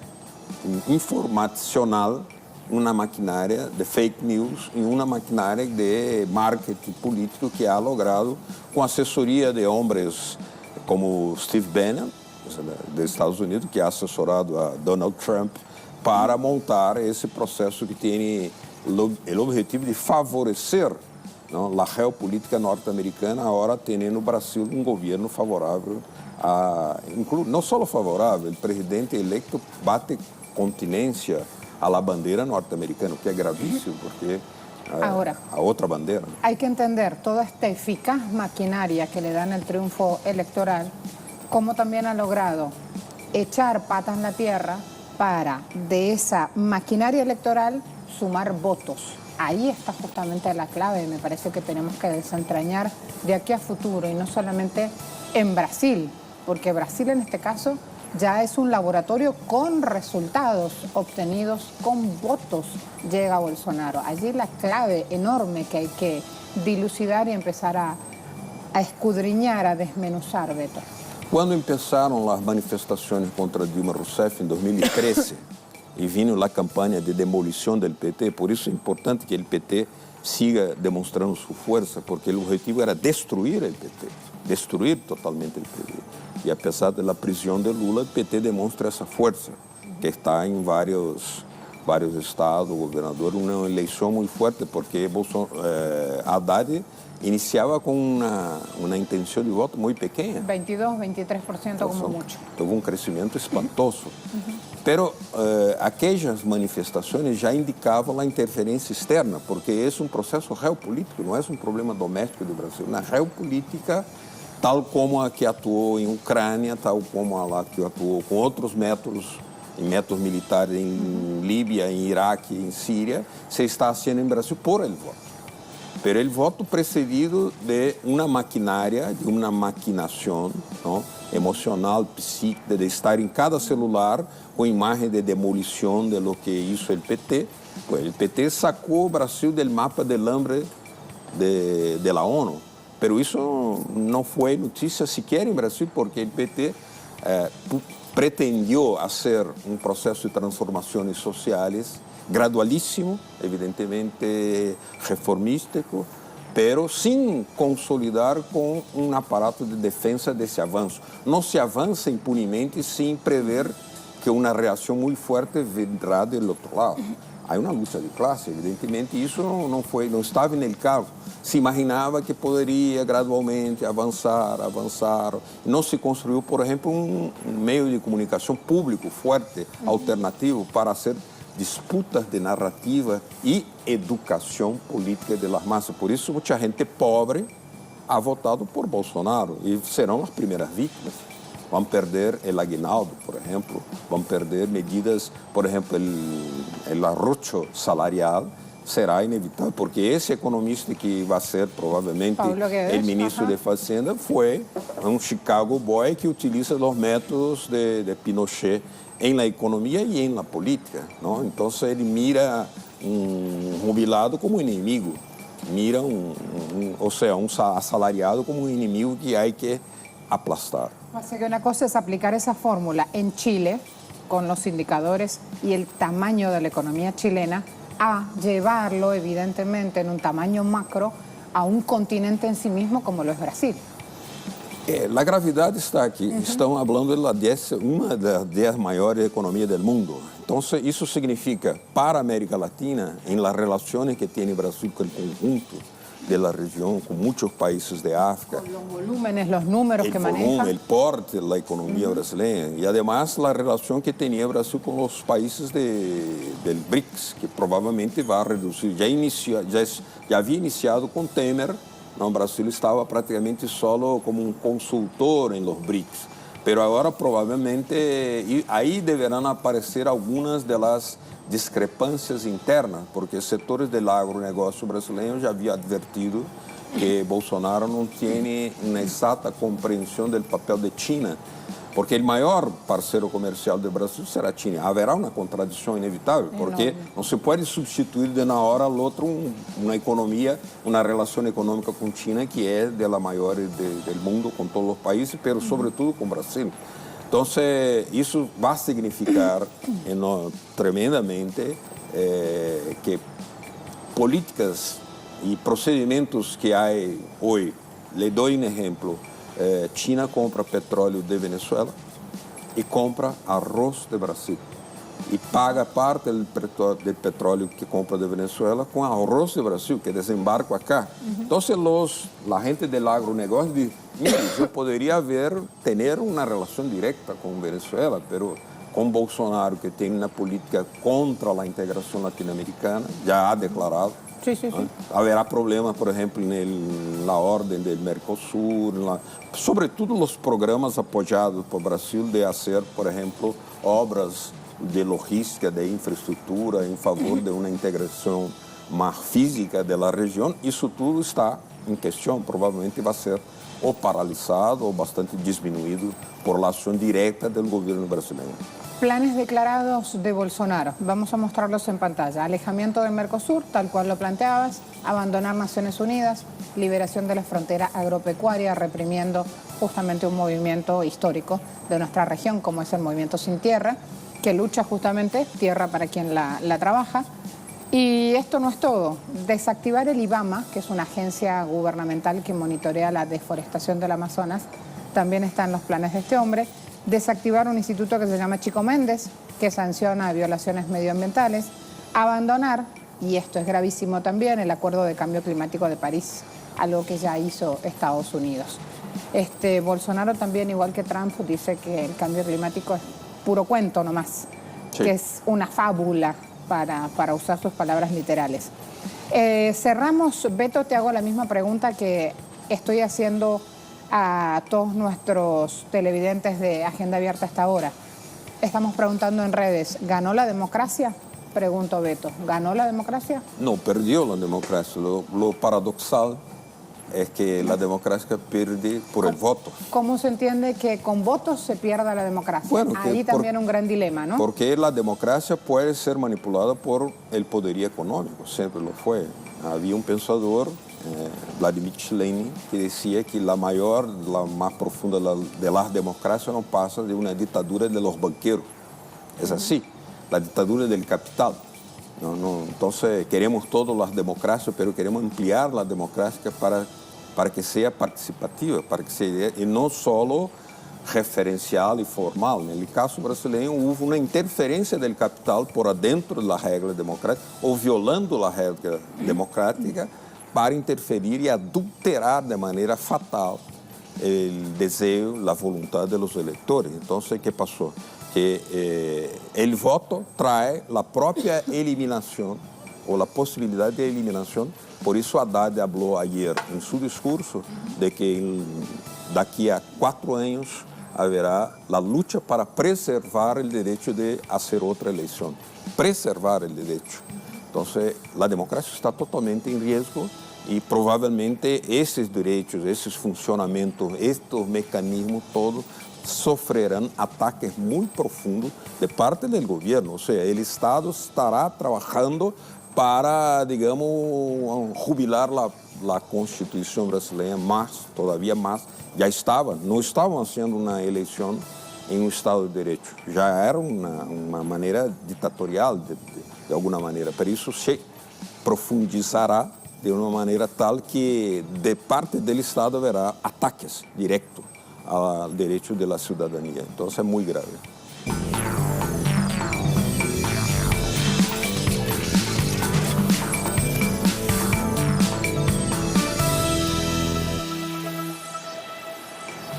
Speaker 3: informacional, una maquinaria de fake news y una maquinaria de marketing político que ha logrado, con asesoría de hombres como Steve Bannon, de Estados Unidos, que ha asesorado a Donald Trump para montar esse processo que tem o objetivo de favorecer, não, a geopolítica norte-americana, agora tendo no Brasil um governo favorável, não só favorável, o presidente eleito bate continência à bandeira norte-americana, o que é gravíssimo, porque
Speaker 1: ahora,
Speaker 3: a outra bandeira.
Speaker 1: Hay que entender toda esta eficaz maquinaria que le dan el triunfo electoral, como también ha logrado echar patas en la tierra para de esa maquinaria electoral sumar votos. Ahí está justamente la clave, me parece que tenemos que desentrañar de aquí a futuro, y no solamente en Brasil, porque Brasil en este caso ya es un laboratorio con resultados obtenidos con votos, llega Bolsonaro. Allí la clave enorme que hay que dilucidar y empezar a escudriñar, a desmenuzar, Beto.
Speaker 3: Quando começaram as manifestações contra Dilma Rousseff em 2013 e vino a campanha de demolição do PT, por isso é importante que o PT siga demonstrando sua força, porque o objetivo era destruir o PT, destruir totalmente o PT. E apesar da prisão de Lula, o PT demonstra essa força, que está em vários vários estados, governador, uma eleição muito forte, porque Haddad iniciava com uma intenção de voto muito pequena.
Speaker 1: 22, 23% como mucho.
Speaker 3: Teve um crescimento espantoso. Pero aquelas manifestações já indicavam a interferência externa, porque é um processo geopolítico, não é um problema doméstico do Brasil. Na geopolítica, tal como a que atuou em Ucrânia, tal como a que atuou com outros métodos militares em Líbia, em Iraque, em Síria, se está fazendo em Brasil por el voto. Pero el voto precedido de uma maquinária, de uma maquinação, não? Emocional, psíquica, de estar em cada celular com imagem de demolição de lo que hizo el PT. Pues el PT sacou o Brasil del mapa del hambre de la ONU. Pero isso não foi notícia sequer em Brasil, porque o PT pretendió hacer um processo de transformações sociais gradualíssimo, evidentemente reformístico, pero sin consolidar com um aparato de defesa desse avanço. Não se avança impunemente sem prever que uma reação muito forte vendrá do outro lado. Há uma luta de classe, evidentemente isso não estava no caso. Se imaginava que poderia gradualmente avançar. Não se construiu, por exemplo, um meio de comunicação público forte, alternativo, para ser disputas de narrativa e educação política das massas. Por isso, muita gente pobre ha votado por Bolsonaro e serão as primeiras vítimas. Vão perder el aguinaldo, por exemplo, vão perder medidas, por exemplo, el arrocho salarial será inevitável, porque esse economista que vai ser provavelmente o ministro de Fazenda foi um Chicago boy que utiliza os métodos de Pinochet em la economia e em la política, não? Então ele mira jubilado como inimigo, mira ou seja, assalariado como inimigo que há que aplastar.
Speaker 1: Así que una cosa es aplicar esa fórmula en Chile con los indicadores y el tamaño de la economía chilena, a llevarlo evidentemente en un tamaño macro a un continente en sí mismo como lo es Brasil.
Speaker 3: A gravidade está aqui. Estão falando de uma das 10 maiores economias do mundo. Então, isso significa, para a América Latina, em las relações que tem o Brasil com o conjunto da região, com muitos países de África.
Speaker 1: Con los volúmenes, los números que maneja.
Speaker 3: El porte da economia brasileira. E, además, a relação que tinha o Brasil com os países del BRICS, que provavelmente vai reduzir. Já havia iniciado com Temer. O Brasil estava praticamente solo como um consultor em los BRICS, pero agora provavelmente aí deverão aparecer algumas das discrepâncias internas, porque setores do agronegócio brasileiro já haviam advertido que Bolsonaro não tem uma exata compreensão do papel de China, porque o maior parceiro comercial do Brasil será a China. Haverá uma contradição inevitável, porque não se pode substituir de uma hora a outra uma economia, uma relação econômica com China que é da maior do mundo, com todos os países, mas sobretudo com o Brasil. Então, isso vai significar tremendamente que políticas e procedimentos que há hoje, lhe dou um exemplo, China compra petróleo de Venezuela e compra arroz de Brasil e paga parte do petróleo que compra de Venezuela com arroz de Brasil, que desembarca acá. Então, a gente do agronegócio diz, mire, eu poderia ter uma relação direta com Venezuela, mas com Bolsonaro, que tem uma política contra a integração latino-americana, já ha declarado.
Speaker 1: Sí.
Speaker 3: Haverá problemas, por exemplo, na ordem do Mercosul, sobretudo os programas apoiados por Brasil de fazer, por exemplo, obras de logística, de infraestrutura em favor de uma integração mais física da região. Isso tudo está em questão, provavelmente vai ser ou paralisado ou bastante diminuído por la ação direta do governo brasileiro.
Speaker 1: Planes declarados de Bolsonaro, vamos a mostrarlos en pantalla. Alejamiento del Mercosur, tal cual lo planteabas, abandonar Naciones Unidas, liberación de la frontera agropecuaria, reprimiendo justamente un movimiento histórico de nuestra región, como es el Movimiento Sin Tierra, que lucha justamente tierra para quien la trabaja. Y esto no es todo. Desactivar el IBAMA, que es una agencia gubernamental que monitorea la deforestación del Amazonas, también está en los planes de este hombre. Desactivar un instituto que se llama Chico Méndez, que sanciona violaciones medioambientales, abandonar, y esto es gravísimo también, el Acuerdo de Cambio Climático de París, algo que ya hizo Estados Unidos. Bolsonaro también, igual que Trump, dice que el cambio climático es puro cuento nomás, sí, que es una fábula, para usar sus palabras literales. Cerramos, Beto, te hago la misma pregunta que estoy haciendo a todos nuestros televidentes de Agenda Abierta hasta ahora. Estamos preguntando en redes, ¿ganó la democracia? Pregunto, Beto, ¿ganó la democracia?
Speaker 3: No, perdió la democracia. Lo paradoxal es que la democracia pierde por el voto.
Speaker 1: ¿Cómo se entiende que con votos se pierda la democracia? Bueno, ahí también un gran dilema, ¿no?
Speaker 3: Porque la democracia puede ser manipulada por el poderío económico, siempre lo fue. Había un pensador, Vladimir Lenin, que decía que la mayor, la más profunda de las democracias no pasa de una dictadura de los banqueros. Es así, la dictadura del capital. Entonces queremos todas las democracias, pero queremos ampliar la democracia para que sea participativa, para que sea, y no solo referencial y formal. En el caso brasileño hubo una interferencia del capital por adentro de la regla democrática o violando la regla democrática para interferir y adulterar de manera fatal el deseo, la voluntad de los electores. Entonces, ¿qué pasó? Que el voto trae la propia eliminación o la posibilidad de eliminación. Por eso Haddad habló ayer en su discurso de que de aquí a 4 años habrá la lucha para preservar el derecho de hacer otra elección. Preservar el derecho. Entonces, la democracia está totalmente en riesgo y probablemente esos derechos, esos funcionamientos, estos mecanismos, todos sofrerán ataques muy profundos de parte del gobierno. O sea, el Estado estará trabajando para, digamos, jubilar la Constitución brasileña más, todavía más. Ya no estaban haciendo una elección en un Estado de Derecho. Ya era una manera dictatorial, de alguna manera. Pero eso se profundizará de una manera tal que de parte del Estado habrá ataques directos al derecho de la ciudadanía. Entonces es muy grave.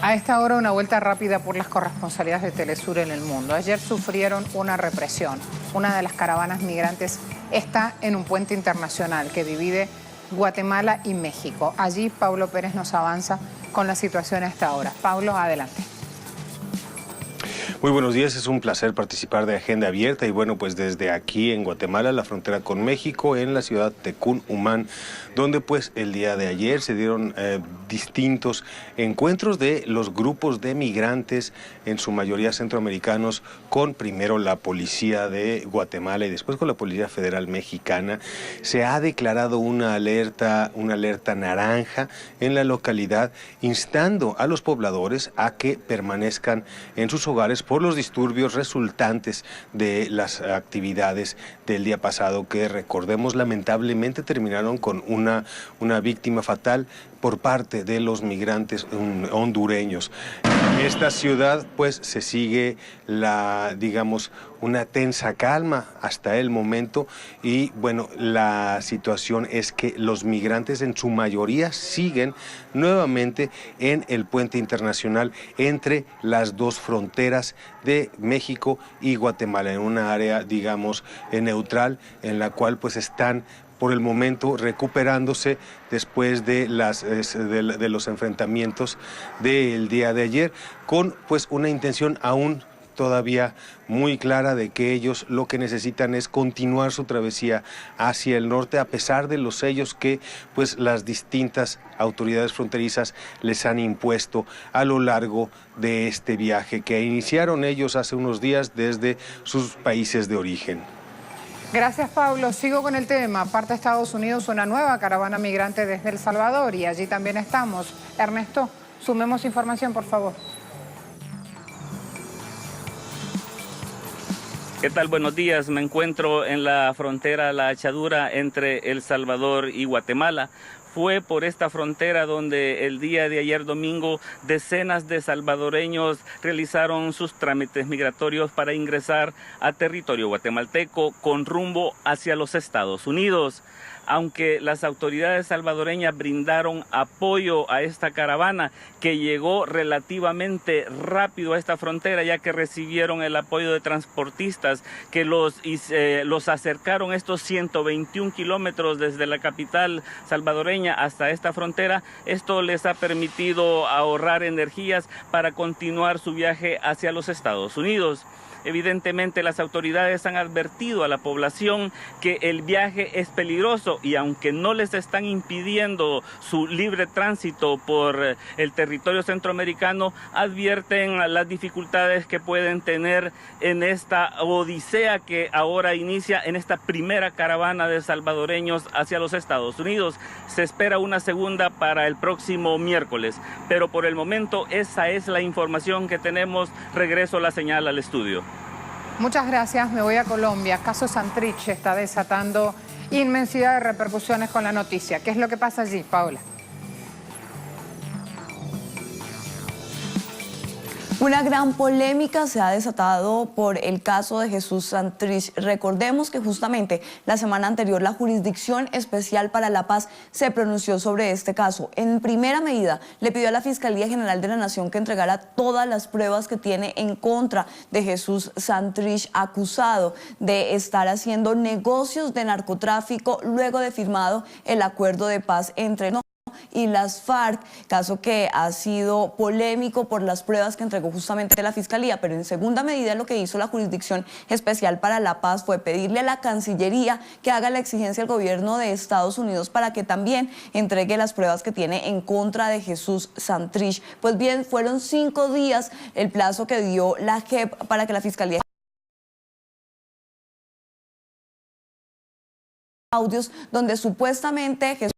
Speaker 1: A esta hora una vuelta rápida por las corresponsalías de Telesur en el mundo. Ayer sufrieron una represión. Una de las caravanas migrantes está en un puente internacional que divide Guatemala y México. Allí Pablo Pérez nos avanza con la situación a esta hora. Pablo, adelante.
Speaker 4: Muy buenos días, es un placer participar de Agenda Abierta y bueno, pues desde aquí en Guatemala, la frontera con México, en la ciudad de Cunumán, donde pues el día de ayer se dieron distintos encuentros de los grupos de migrantes, en su mayoría centroamericanos, con primero la policía de Guatemala y después con la Policía Federal Mexicana. Se ha declarado una alerta naranja en la localidad, instando a los pobladores a que permanezcan en sus hogares por los disturbios resultantes de las actividades del día pasado, que recordemos lamentablemente terminaron con una víctima fatal por parte de los migrantes hondureños. En esta ciudad pues se sigue una tensa calma hasta el momento y bueno, la situación es que los migrantes en su mayoría siguen nuevamente en el puente internacional entre las dos fronteras de México y Guatemala, en una área digamos neutral en la cual pues están por el momento recuperándose después de los enfrentamientos del día de ayer, con pues una intención aún todavía muy clara de que ellos lo que necesitan es continuar su travesía hacia el norte, a pesar de los sellos que pues las distintas autoridades fronterizas les han impuesto a lo largo de este viaje que iniciaron ellos hace unos días desde sus países de origen.
Speaker 1: Gracias, Pablo. Sigo con el tema. Parte de Estados Unidos una nueva caravana migrante desde El Salvador y allí también estamos. Ernesto, sumemos información, por favor.
Speaker 5: ¿Qué tal? Buenos días. Me encuentro en la frontera La Echadura entre El Salvador y Guatemala. fue por esta frontera donde el día de ayer domingo decenas de salvadoreños realizaron sus trámites migratorios para ingresar a territorio guatemalteco con rumbo hacia los Estados Unidos. Aunque las autoridades salvadoreñas brindaron apoyo a esta caravana que llegó relativamente rápido a esta frontera, ya que recibieron el apoyo de transportistas que los acercaron estos 121 kilómetros desde la capital salvadoreña hasta esta frontera. Esto les ha permitido ahorrar energías para continuar su viaje hacia los Estados Unidos. Evidentemente, las autoridades han advertido a la población que el viaje es peligroso y aunque no les están impidiendo su libre tránsito por el territorio centroamericano, advierten las dificultades que pueden tener en esta odisea que ahora inicia en esta primera caravana de salvadoreños hacia los Estados Unidos. Se espera una segunda para el próximo miércoles, pero por el momento esa es la información que tenemos. Regreso la señal al estudio.
Speaker 1: Muchas gracias, me voy a Colombia. Caso Santrich está desatando inmensidad de repercusiones con la noticia. ¿Qué es lo que pasa allí, Paola?
Speaker 6: Una gran polémica se ha desatado por el caso de Jesús Santrich. Recordemos que justamente la semana anterior la Jurisdicción Especial para la Paz se pronunció sobre este caso. En primera medida le pidió a la Fiscalía General de la Nación que entregara todas las pruebas que tiene en contra de Jesús Santrich, acusado de estar haciendo negocios de narcotráfico luego de firmado el acuerdo de paz entre y las FARC, caso que ha sido polémico por las pruebas que entregó justamente la Fiscalía, pero en segunda medida lo que hizo la Jurisdicción Especial para la Paz fue pedirle a la Cancillería que haga la exigencia al gobierno de Estados Unidos para que también entregue las pruebas que tiene en contra de Jesús Santrich. Pues bien, fueron 5 días el plazo que dio la JEP para que la Fiscalía audios donde supuestamente Jesús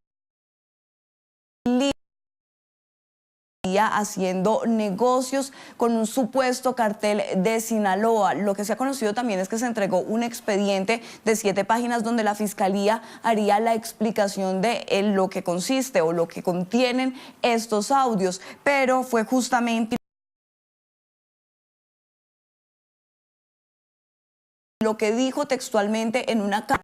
Speaker 6: haciendo negocios con un supuesto cartel de Sinaloa. Lo que se ha conocido también es que se entregó un expediente de 7 páginas donde la Fiscalía haría la explicación de lo que consiste o lo que contienen estos audios, pero fue justamente lo que dijo textualmente en una carta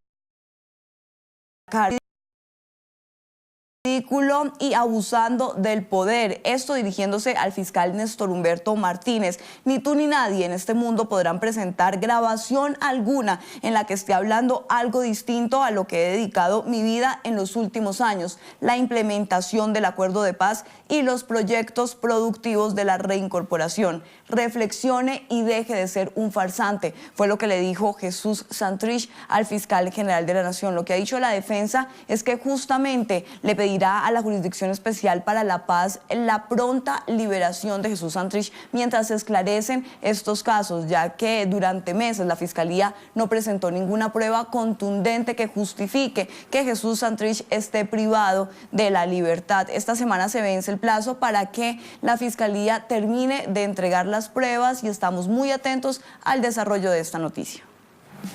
Speaker 6: y abusando del poder, esto dirigiéndose al fiscal Néstor Humberto Martínez. Ni tú ni nadie en este mundo podrán presentar grabación alguna en la que esté hablando algo distinto a lo que he dedicado mi vida en los últimos años, la implementación del acuerdo de paz y los proyectos productivos de la reincorporación. Reflexione y deje de ser un farsante, fue lo que le dijo Jesús Santrich al fiscal general de la Nación. Lo que ha dicho la defensa es que justamente le pedirá a la Jurisdicción Especial para la Paz la pronta liberación de Jesús Santrich mientras se esclarecen estos casos, ya que durante meses la Fiscalía no presentó ninguna prueba contundente que justifique que Jesús Santrich esté privado de la libertad. Esta semana se vence el plazo para que la Fiscalía termine de entregar las pruebas y estamos muy atentos al desarrollo de esta noticia.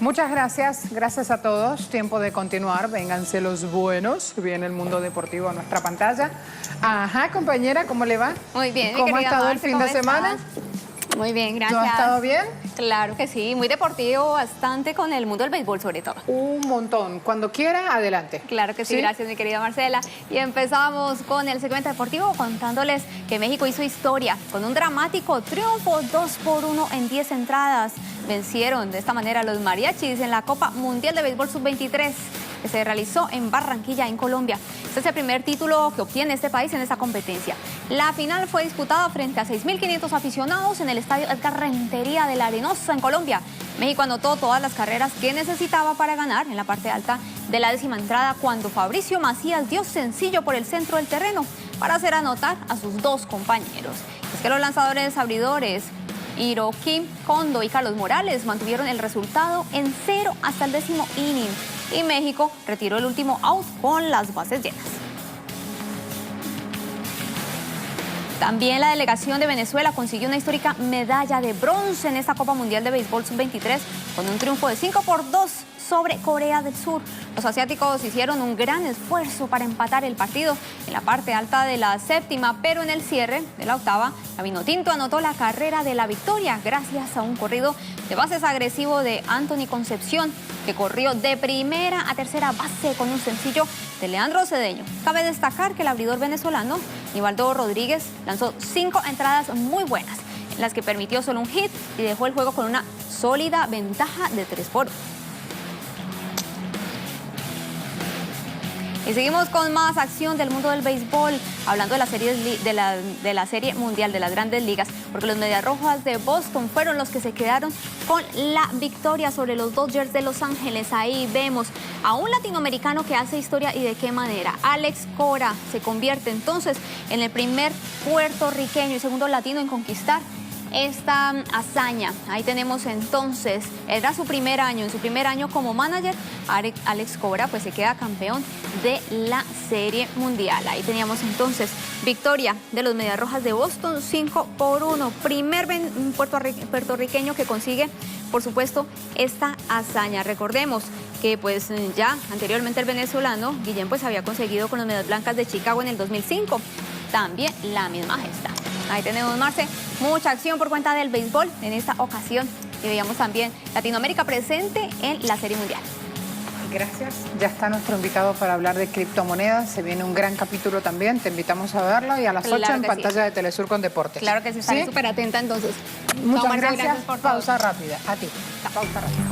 Speaker 1: Muchas gracias a todos. Tiempo de continuar, vénganse los buenos. Viene el mundo deportivo a nuestra pantalla. Ajá, compañera, ¿cómo le va?
Speaker 7: Muy bien,
Speaker 1: ¿Cómo ha estado el fin de semana?
Speaker 7: Muy bien, gracias.
Speaker 1: ¿Tú has estado bien?
Speaker 7: Claro que sí, muy deportivo, bastante con el mundo del béisbol sobre todo.
Speaker 1: Un montón. Cuando quiera, adelante.
Speaker 7: Claro que sí, gracias mi querida Marcela. Y empezamos con el segmento deportivo contándoles que México hizo historia con un dramático triunfo 2-1 en 10 entradas. Vencieron de esta manera a los mariachis en la Copa Mundial de Béisbol Sub-23 que se realizó en Barranquilla, en Colombia. Este es el primer título que obtiene este país en esta competencia. La final fue disputada frente a 6.500 aficionados en el estadio Edgar Rentería de La Arenosa, en Colombia. México anotó todas las carreras que necesitaba para ganar en la parte alta de la 10ª entrada cuando Fabricio Macías dio sencillo por el centro del terreno para hacer anotar a sus 2 compañeros. Es que los lanzadores abridores Hiroki Kondo y Carlos Morales mantuvieron el resultado en 0 hasta el 10º inning y México retiró el último out con las bases llenas. También la delegación de Venezuela consiguió una histórica medalla de bronce en esta Copa Mundial de Béisbol Sub-23 con un triunfo de 5-2 sobre Corea del Sur. Los asiáticos hicieron un gran esfuerzo para empatar el partido en la parte alta de la séptima, pero en el cierre de la octava, la Vinotinto anotó la carrera de la victoria gracias a un corrido de bases agresivo de Anthony Concepción, que corrió de primera a tercera base con un sencillo de Leandro Cedeño. Cabe destacar que el abridor venezolano, Nivaldo Rodríguez, lanzó 5 entradas muy buenas, en las que permitió solo un hit y dejó el juego con una sólida ventaja de 3-1. Y seguimos con más acción del mundo del béisbol, hablando de la serie mundial de las grandes ligas, porque los Mediarrojas de Boston fueron los que se quedaron con la victoria sobre los Dodgers de Los Ángeles. Ahí vemos a un latinoamericano que hace historia, y de qué manera. Alex Cora se convierte entonces en el primer puertorriqueño y segundo latino en conquistar esta hazaña. Ahí tenemos entonces, era su primer año, en su primer año como manager, Alex Cora pues se queda campeón de la Serie Mundial. Ahí teníamos entonces victoria de los Mediarrojas de Boston, 5-1. Primer puertorriqueño que consigue, por supuesto, esta hazaña. Recordemos que pues ya anteriormente el venezolano Guillén pues había conseguido con los Medias Blancas de Chicago en el 2005 también la misma gesta. Ahí tenemos, Marce, mucha acción por cuenta del béisbol en esta ocasión, y veíamos también Latinoamérica presente en la Serie Mundial.
Speaker 1: Gracias. Ya está nuestro invitado para hablar de criptomonedas. Se viene un gran capítulo también. Te invitamos a verlo, y a las 8 en pantalla de Telesur con Deportes.
Speaker 7: Claro que sí, estaré súper atenta entonces.
Speaker 1: Muchas
Speaker 7: Marce,
Speaker 1: gracias
Speaker 7: por todo.
Speaker 1: Pausa rápida. A ti. Pausa rápida.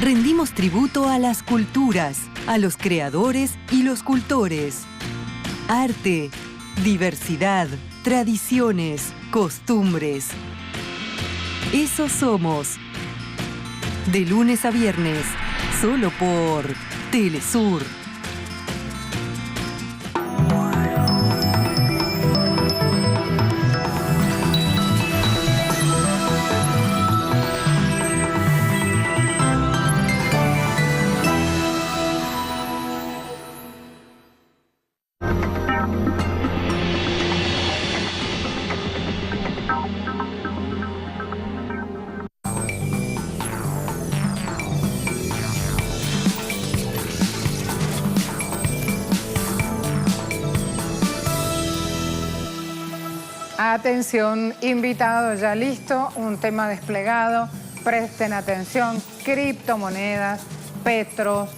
Speaker 8: Rendimos tributo a las culturas, a los creadores y los cultores. Arte, diversidad, tradiciones, costumbres. Eso somos. De lunes a viernes, solo por Telesur.
Speaker 1: Atención, invitado ya listo, un tema desplegado, presten atención, criptomonedas, petros,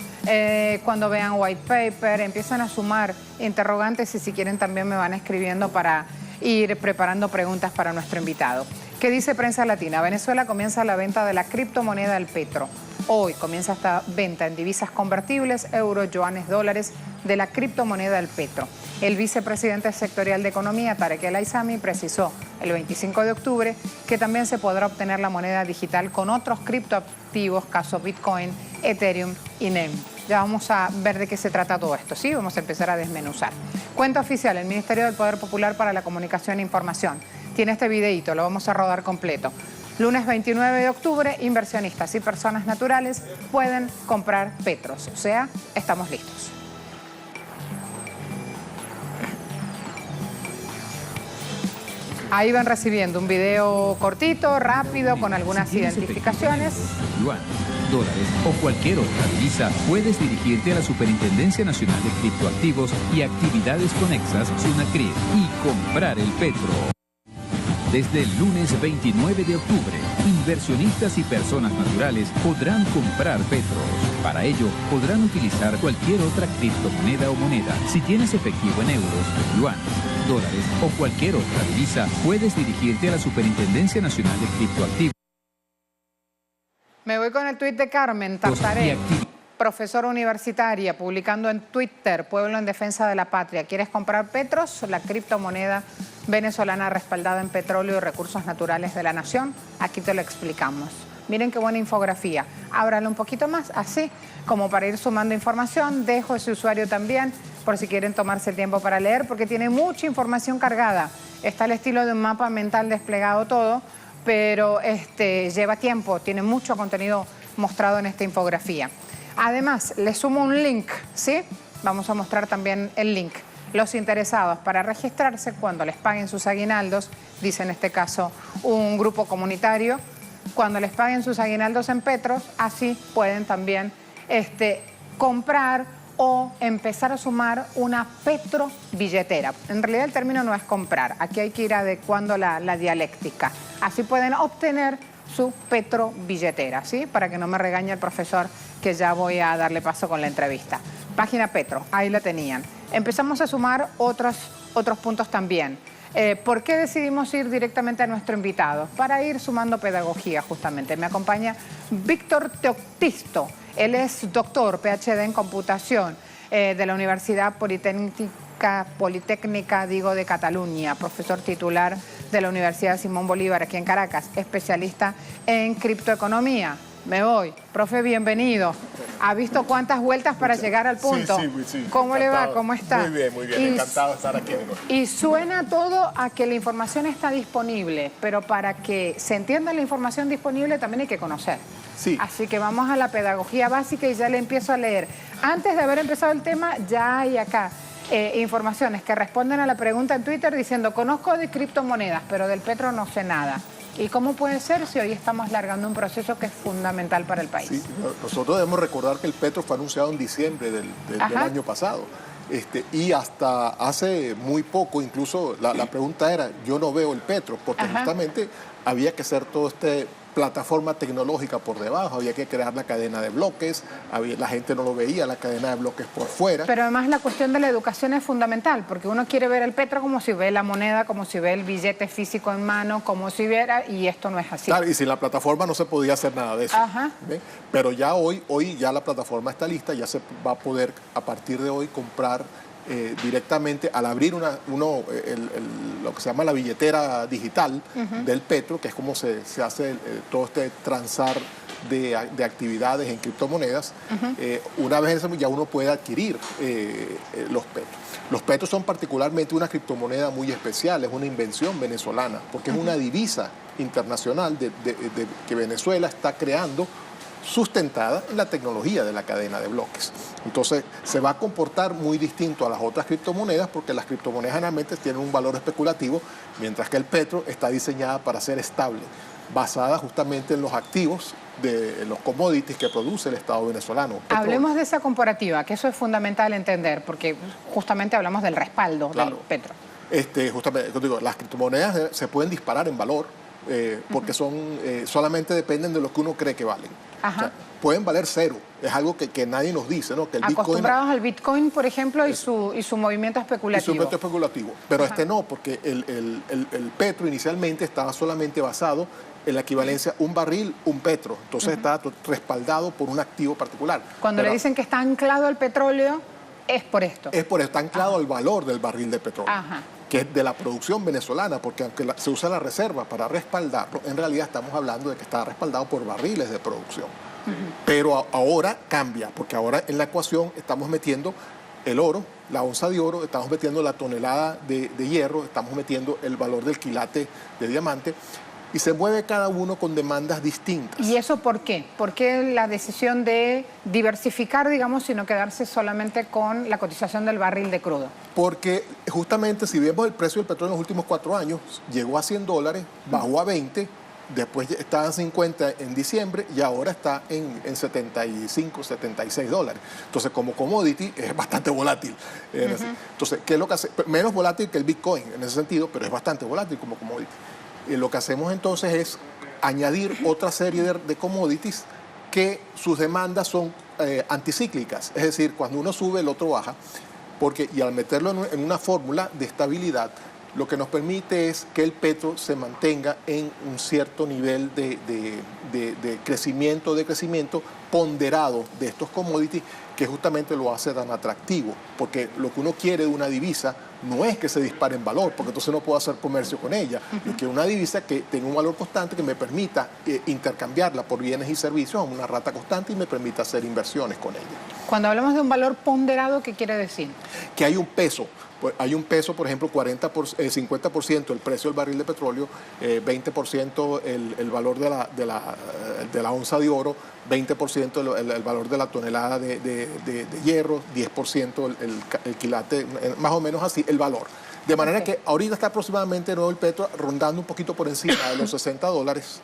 Speaker 1: cuando vean white paper, empiezan a sumar interrogantes, y si quieren también me van escribiendo para ir preparando preguntas para nuestro invitado. ¿Qué dice Prensa Latina? Venezuela comienza la venta de la criptomoneda el petro. Hoy comienza esta venta en divisas convertibles, euros, yuanes, dólares, de la criptomoneda del petro. El vicepresidente sectorial de Economía, Tarek El Aizami, precisó el 25 de octubre que también se podrá obtener la moneda digital con otros criptoactivos, caso Bitcoin, Ethereum y NEM. Ya vamos a ver de qué se trata todo esto, ¿sí? Vamos a empezar a desmenuzar. Cuenta oficial, el Ministerio del Poder Popular para la Comunicación e Información. Tiene este videíto, lo vamos a rodar completo. Lunes 29 de octubre, inversionistas y personas naturales pueden comprar petros. O sea, estamos listos. Ahí van recibiendo un video cortito, rápido, con algunas identificaciones.
Speaker 9: Yuan, dólares o cualquier otra divisa, puedes dirigirte a la Superintendencia Nacional de Criptoactivos y Actividades Conexas, SUNACRIP, y comprar el petro. Desde el lunes 29 de octubre, inversionistas y personas naturales podrán comprar petros. Para ello, podrán utilizar cualquier otra criptomoneda o moneda. Si tienes efectivo en euros, yuanes, dólares o cualquier otra divisa, puedes dirigirte a la Superintendencia Nacional de Criptoactivos.
Speaker 1: Me voy con el tuit de Carmen Tartaré, profesora universitaria, publicando en Twitter, Pueblo en Defensa de la Patria. ¿Quieres comprar petros? La criptomoneda venezolana respaldada en petróleo y recursos naturales de la nación. Aquí te lo explicamos. Miren qué buena infografía. Ábralo un poquito más, así como para ir sumando información. Dejo ese usuario también, por si quieren tomarse el tiempo para leer, porque tiene mucha información cargada. Está al estilo de un mapa mental desplegado todo, pero lleva tiempo, tiene mucho contenido mostrado en esta infografía. Además, le sumo un link, ¿sí? Vamos a mostrar también el link. Los interesados para registrarse cuando les paguen sus aguinaldos, dice en este caso un grupo comunitario, cuando les paguen sus aguinaldos en petros, así pueden también comprar o empezar a sumar una petrobilletera. En realidad el término no es comprar, aquí hay que ir adecuando la dialéctica. Así pueden obtener su petrobilletera, ¿sí? Para que no me regañe el profesor, que ya voy a darle paso con la entrevista. Página Petro, ahí la tenían. Empezamos a sumar otros puntos también. ¿Por qué decidimos ir directamente a nuestro invitado? Para ir sumando pedagogía, justamente. Me acompaña Víctor Teoctisto. Él es doctor, PhD en computación de la Universidad Politécnica de Cataluña, profesor titular de la Universidad Simón Bolívar aquí en Caracas, especialista en criptoeconomía. Me voy. Profe, bienvenido. ¿Ha visto cuántas vueltas para llegar al punto?
Speaker 10: Sí.
Speaker 1: ¿Cómo le va? ¿Cómo está?
Speaker 10: Muy bien. Encantado de estar aquí.
Speaker 1: Y suena todo a que la información está disponible, pero para que se entienda la información disponible también hay que conocer.
Speaker 10: Sí.
Speaker 1: Así que vamos a la pedagogía básica y ya le empiezo a leer. Antes de haber empezado el tema, ya hay acá informaciones que responden a la pregunta en Twitter diciendo: conozco de criptomonedas, pero del petro no sé nada. ¿Y cómo puede ser si hoy estamos largando un proceso que es fundamental para el país?
Speaker 10: Sí, nosotros debemos recordar que el petro fue anunciado en diciembre del año pasado. Y hasta hace muy poco, incluso la pregunta era: yo no veo el petro, porque justamente había que hacer todo plataforma tecnológica por debajo, había que crear la cadena de bloques, la gente no lo veía, la cadena de bloques por fuera.
Speaker 1: Pero además la cuestión de la educación es fundamental, porque uno quiere ver el petro como si ve la moneda, como si ve el billete físico en mano, como si viera, y esto no es así.
Speaker 10: Claro, y sin la plataforma no se podía hacer nada de eso. ¿Ven? Pero ya hoy ya la plataforma está lista, ya se va a poder a partir de hoy comprar directamente al abrir lo que se llama la billetera digital del petro, que es como se hace todo transar de actividades en criptomonedas. Una vez ya uno puede adquirir los petros. Los petros son particularmente una criptomoneda muy especial, es una invención venezolana, porque es una divisa internacional que Venezuela está creando, sustentada en la tecnología de la cadena de bloques. Entonces, se va a comportar muy distinto a las otras criptomonedas, porque las criptomonedas generalmente tienen un valor especulativo, mientras que el petro está diseñada para ser estable, basada justamente en los activos de los commodities que produce el Estado venezolano.
Speaker 1: Hablemos de esa comparativa, que eso es fundamental entender, porque justamente hablamos del respaldo del petro.
Speaker 10: Justamente, digo, las criptomonedas se pueden disparar en valor, porque solamente dependen de lo que uno cree que valen. O sea, pueden valer cero, es algo que nadie nos dice, ¿no? Que el
Speaker 1: acostumbrados al Bitcoin, por ejemplo, y su movimiento especulativo.
Speaker 10: Y su movimiento especulativo, pero no, porque el petro inicialmente estaba solamente basado en la equivalencia un barril, un petro. Entonces está respaldado por un activo particular.
Speaker 1: Cuando le dicen que está anclado al petróleo, es por esto.
Speaker 10: Es por esto, está anclado al valor del barril de petróleo. Que es de la producción venezolana, porque aunque se usa la reserva para respaldarlo, en realidad estamos hablando de que está respaldado por barriles de producción. Pero ahora cambia, porque ahora en la ecuación estamos metiendo el oro, la onza de oro, estamos metiendo la tonelada de hierro, estamos metiendo el valor del quilate de diamante, y se mueve cada uno con demandas distintas.
Speaker 1: ¿Y eso por qué? ¿Por qué la decisión de diversificar, digamos, sino quedarse solamente con la cotización del barril de crudo?
Speaker 10: Porque justamente si vemos el precio del petróleo en los últimos 4 años, llegó a $100, bajó a 20, después estaba en 50 en diciembre y ahora está en 75, 76 dólares. Entonces, como commodity, es bastante volátil. Entonces, ¿qué es lo que hace? Menos volátil que el Bitcoin en ese sentido, pero es bastante volátil como commodity. Lo que hacemos entonces es añadir otra serie de commodities que sus demandas son anticíclicas. Es decir, cuando uno sube, el otro baja. Y al meterlo en una fórmula de estabilidad, lo que nos permite es que el petro se mantenga en un cierto nivel de crecimiento ponderado de estos commodities, que justamente lo hace tan atractivo, porque lo que uno quiere de una divisa no es que se dispare en valor, porque entonces no puedo hacer comercio con ella. Yo quiero una divisa que tenga un valor constante, que me permita intercambiarla por bienes y servicios a una rata constante y me permita hacer inversiones con ella.
Speaker 1: Cuando hablamos de un valor ponderado, ¿qué quiere decir?
Speaker 10: Que hay un peso. Hay un peso, por ejemplo, 50% el precio del barril de petróleo, 20% el valor de la onza de oro, 20% el valor de la tonelada de hierro, 10% el quilate, más o menos así, el valor. De manera que ahorita está aproximadamente de nuevo el petro rondando un poquito por encima de los $60,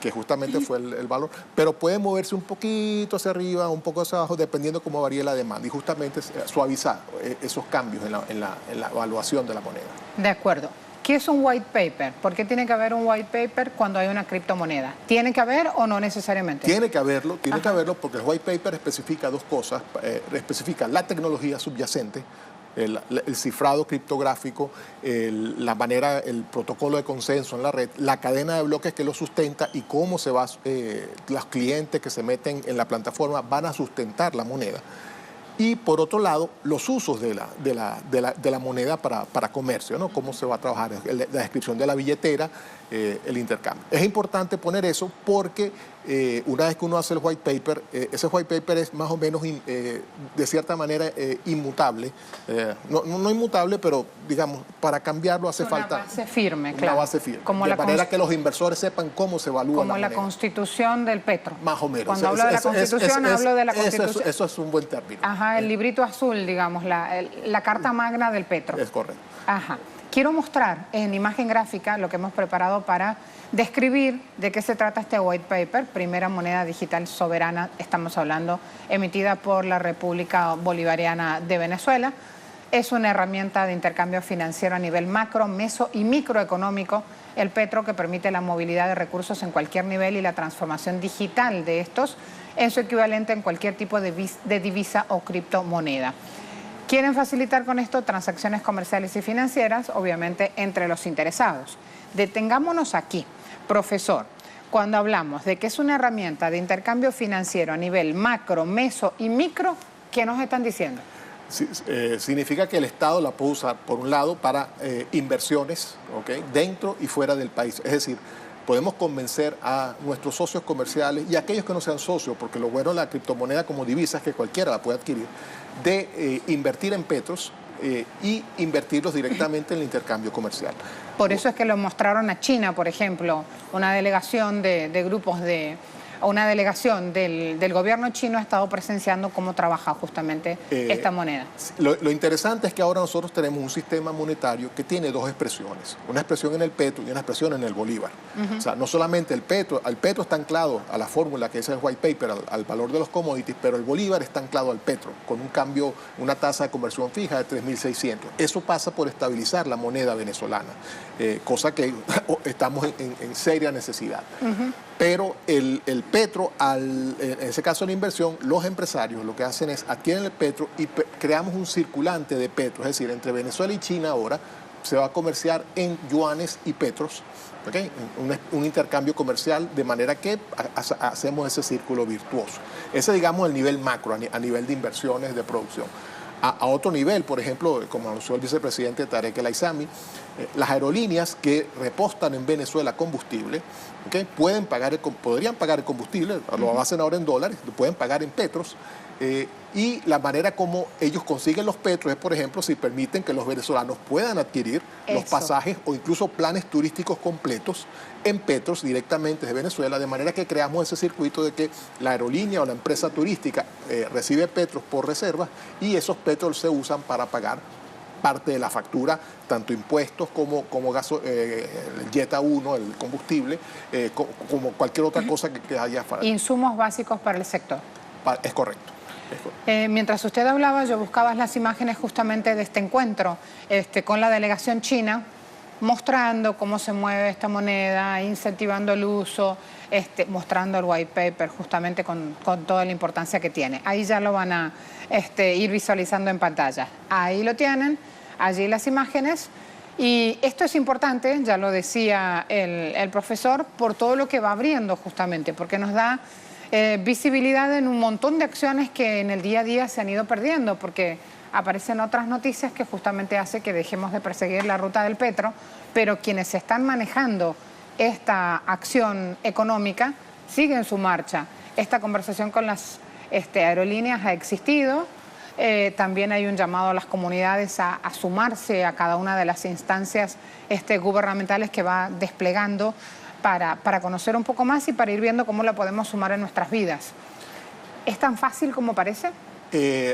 Speaker 10: que justamente fue el valor, pero puede moverse un poquito hacia arriba, un poco hacia abajo, dependiendo cómo varíe la demanda, y justamente suavizar esos cambios en la evaluación de la moneda.
Speaker 1: De acuerdo. ¿Qué es un white paper? ¿Por qué tiene que haber un white paper cuando hay una criptomoneda? ¿Tiene que haber o no necesariamente?
Speaker 10: Tiene que haberlo porque el white paper especifica dos cosas, especifica la tecnología subyacente, el cifrado criptográfico, la manera, el protocolo de consenso en la red, la cadena de bloques que lo sustenta y cómo los clientes que se meten en la plataforma van a sustentar la moneda. Y por otro lado, los usos de la moneda para comercio, ¿no? Cómo se va a trabajar, la descripción de la billetera, el intercambio. Es importante poner eso porque una vez que uno hace el white paper, ese white paper es más o menos, de cierta manera, inmutable. No inmutable, pero digamos, para cambiarlo hace falta
Speaker 1: una base firme,
Speaker 10: una base firme. De manera que los inversores sepan cómo se evalúa
Speaker 1: como
Speaker 10: la moneda.
Speaker 1: Como la constitución del petro.
Speaker 10: Más o menos.
Speaker 1: Cuando hablo de la constitución, hablo de la constitución.
Speaker 10: Eso es un buen término.
Speaker 1: Ajá, el librito azul, digamos, la carta magna del petro.
Speaker 10: Es correcto.
Speaker 1: Ajá. Quiero mostrar en imagen gráfica lo que hemos preparado para describir de qué se trata este white paper, primera moneda digital soberana, estamos hablando, emitida por la República Bolivariana de Venezuela. Es una herramienta de intercambio financiero a nivel macro, meso y microeconómico, el petro, que permite la movilidad de recursos en cualquier nivel y la transformación digital de estos en su equivalente en cualquier tipo de divisa o criptomoneda. Quieren facilitar con esto transacciones comerciales y financieras, obviamente entre los interesados. Detengámonos aquí, profesor. Cuando hablamos de que es una herramienta de intercambio financiero a nivel macro, meso y micro, ¿qué nos están diciendo?
Speaker 10: Significa que el Estado la puede usar, por un lado, para inversiones, ¿okay?, dentro y fuera del país. Es decir, podemos convencer a nuestros socios comerciales y a aquellos que no sean socios, porque lo bueno de la criptomoneda como divisa es que cualquiera la puede adquirir, de invertir en petros y invertirlos directamente en el intercambio comercial.
Speaker 1: Por eso es que lo mostraron a China, por ejemplo, una delegación de grupos una delegación del gobierno chino ha estado presenciando cómo trabaja justamente esta moneda.
Speaker 10: Lo interesante es que ahora nosotros tenemos un sistema monetario que tiene dos expresiones, una expresión en el petro y una expresión en el bolívar. O sea, no solamente el petro está anclado a la fórmula que es el white paper, al valor de los commodities, pero el bolívar está anclado al petro, con un cambio, una tasa de conversión fija de 3.600. Eso pasa por estabilizar la moneda venezolana, cosa que estamos en seria necesidad. Pero el petro, en ese caso la inversión, los empresarios lo que hacen es adquieren el petro y creamos un circulante de petro, es decir, entre Venezuela y China ahora se va a comerciar en yuanes y petros, ¿okay? Un intercambio comercial, de manera que hacemos ese círculo virtuoso. Ese, digamos, el nivel macro, a nivel de inversiones, de producción. A otro nivel, por ejemplo, como anunció el vicepresidente Tarek El Aissami, las aerolíneas que repostan en Venezuela combustible, ¿okay? podrían pagar el combustible, lo hacen ahora en dólares, lo pueden pagar en petros, y la manera como ellos consiguen los petros es, por ejemplo, si permiten que los venezolanos puedan adquirir los pasajes o incluso planes turísticos completos en petros directamente de Venezuela, de manera que creamos ese circuito de que la aerolínea o la empresa turística recibe petros por reserva y esos petros se usan para pagar parte de la factura, tanto impuestos como gaso, el Jetta 1, el combustible, como cualquier otra cosa que haya.
Speaker 1: Insumos básicos para el sector.
Speaker 10: Es correcto.
Speaker 1: Mientras usted hablaba, yo buscaba las imágenes justamente de este encuentro con la delegación china, mostrando cómo se mueve esta moneda, incentivando el uso, mostrando el white paper justamente con toda la importancia que tiene. Ahí ya lo van a ir visualizando en pantalla. Ahí lo tienen, allí las imágenes. Y esto es importante, ya lo decía el profesor, por todo lo que va abriendo justamente, porque nos da visibilidad en un montón de acciones que en el día a día se han ido perdiendo, porque aparecen otras noticias que justamente hace que dejemos de perseguir la ruta del petro, pero quienes están manejando esta acción económica siguen su marcha. Esta conversación con las aerolíneas ha existido, también hay un llamado a las comunidades a sumarse a cada una de las instancias gubernamentales que va desplegando para conocer un poco más y para ir viendo cómo la podemos sumar en nuestras vidas. ¿Es tan fácil como parece?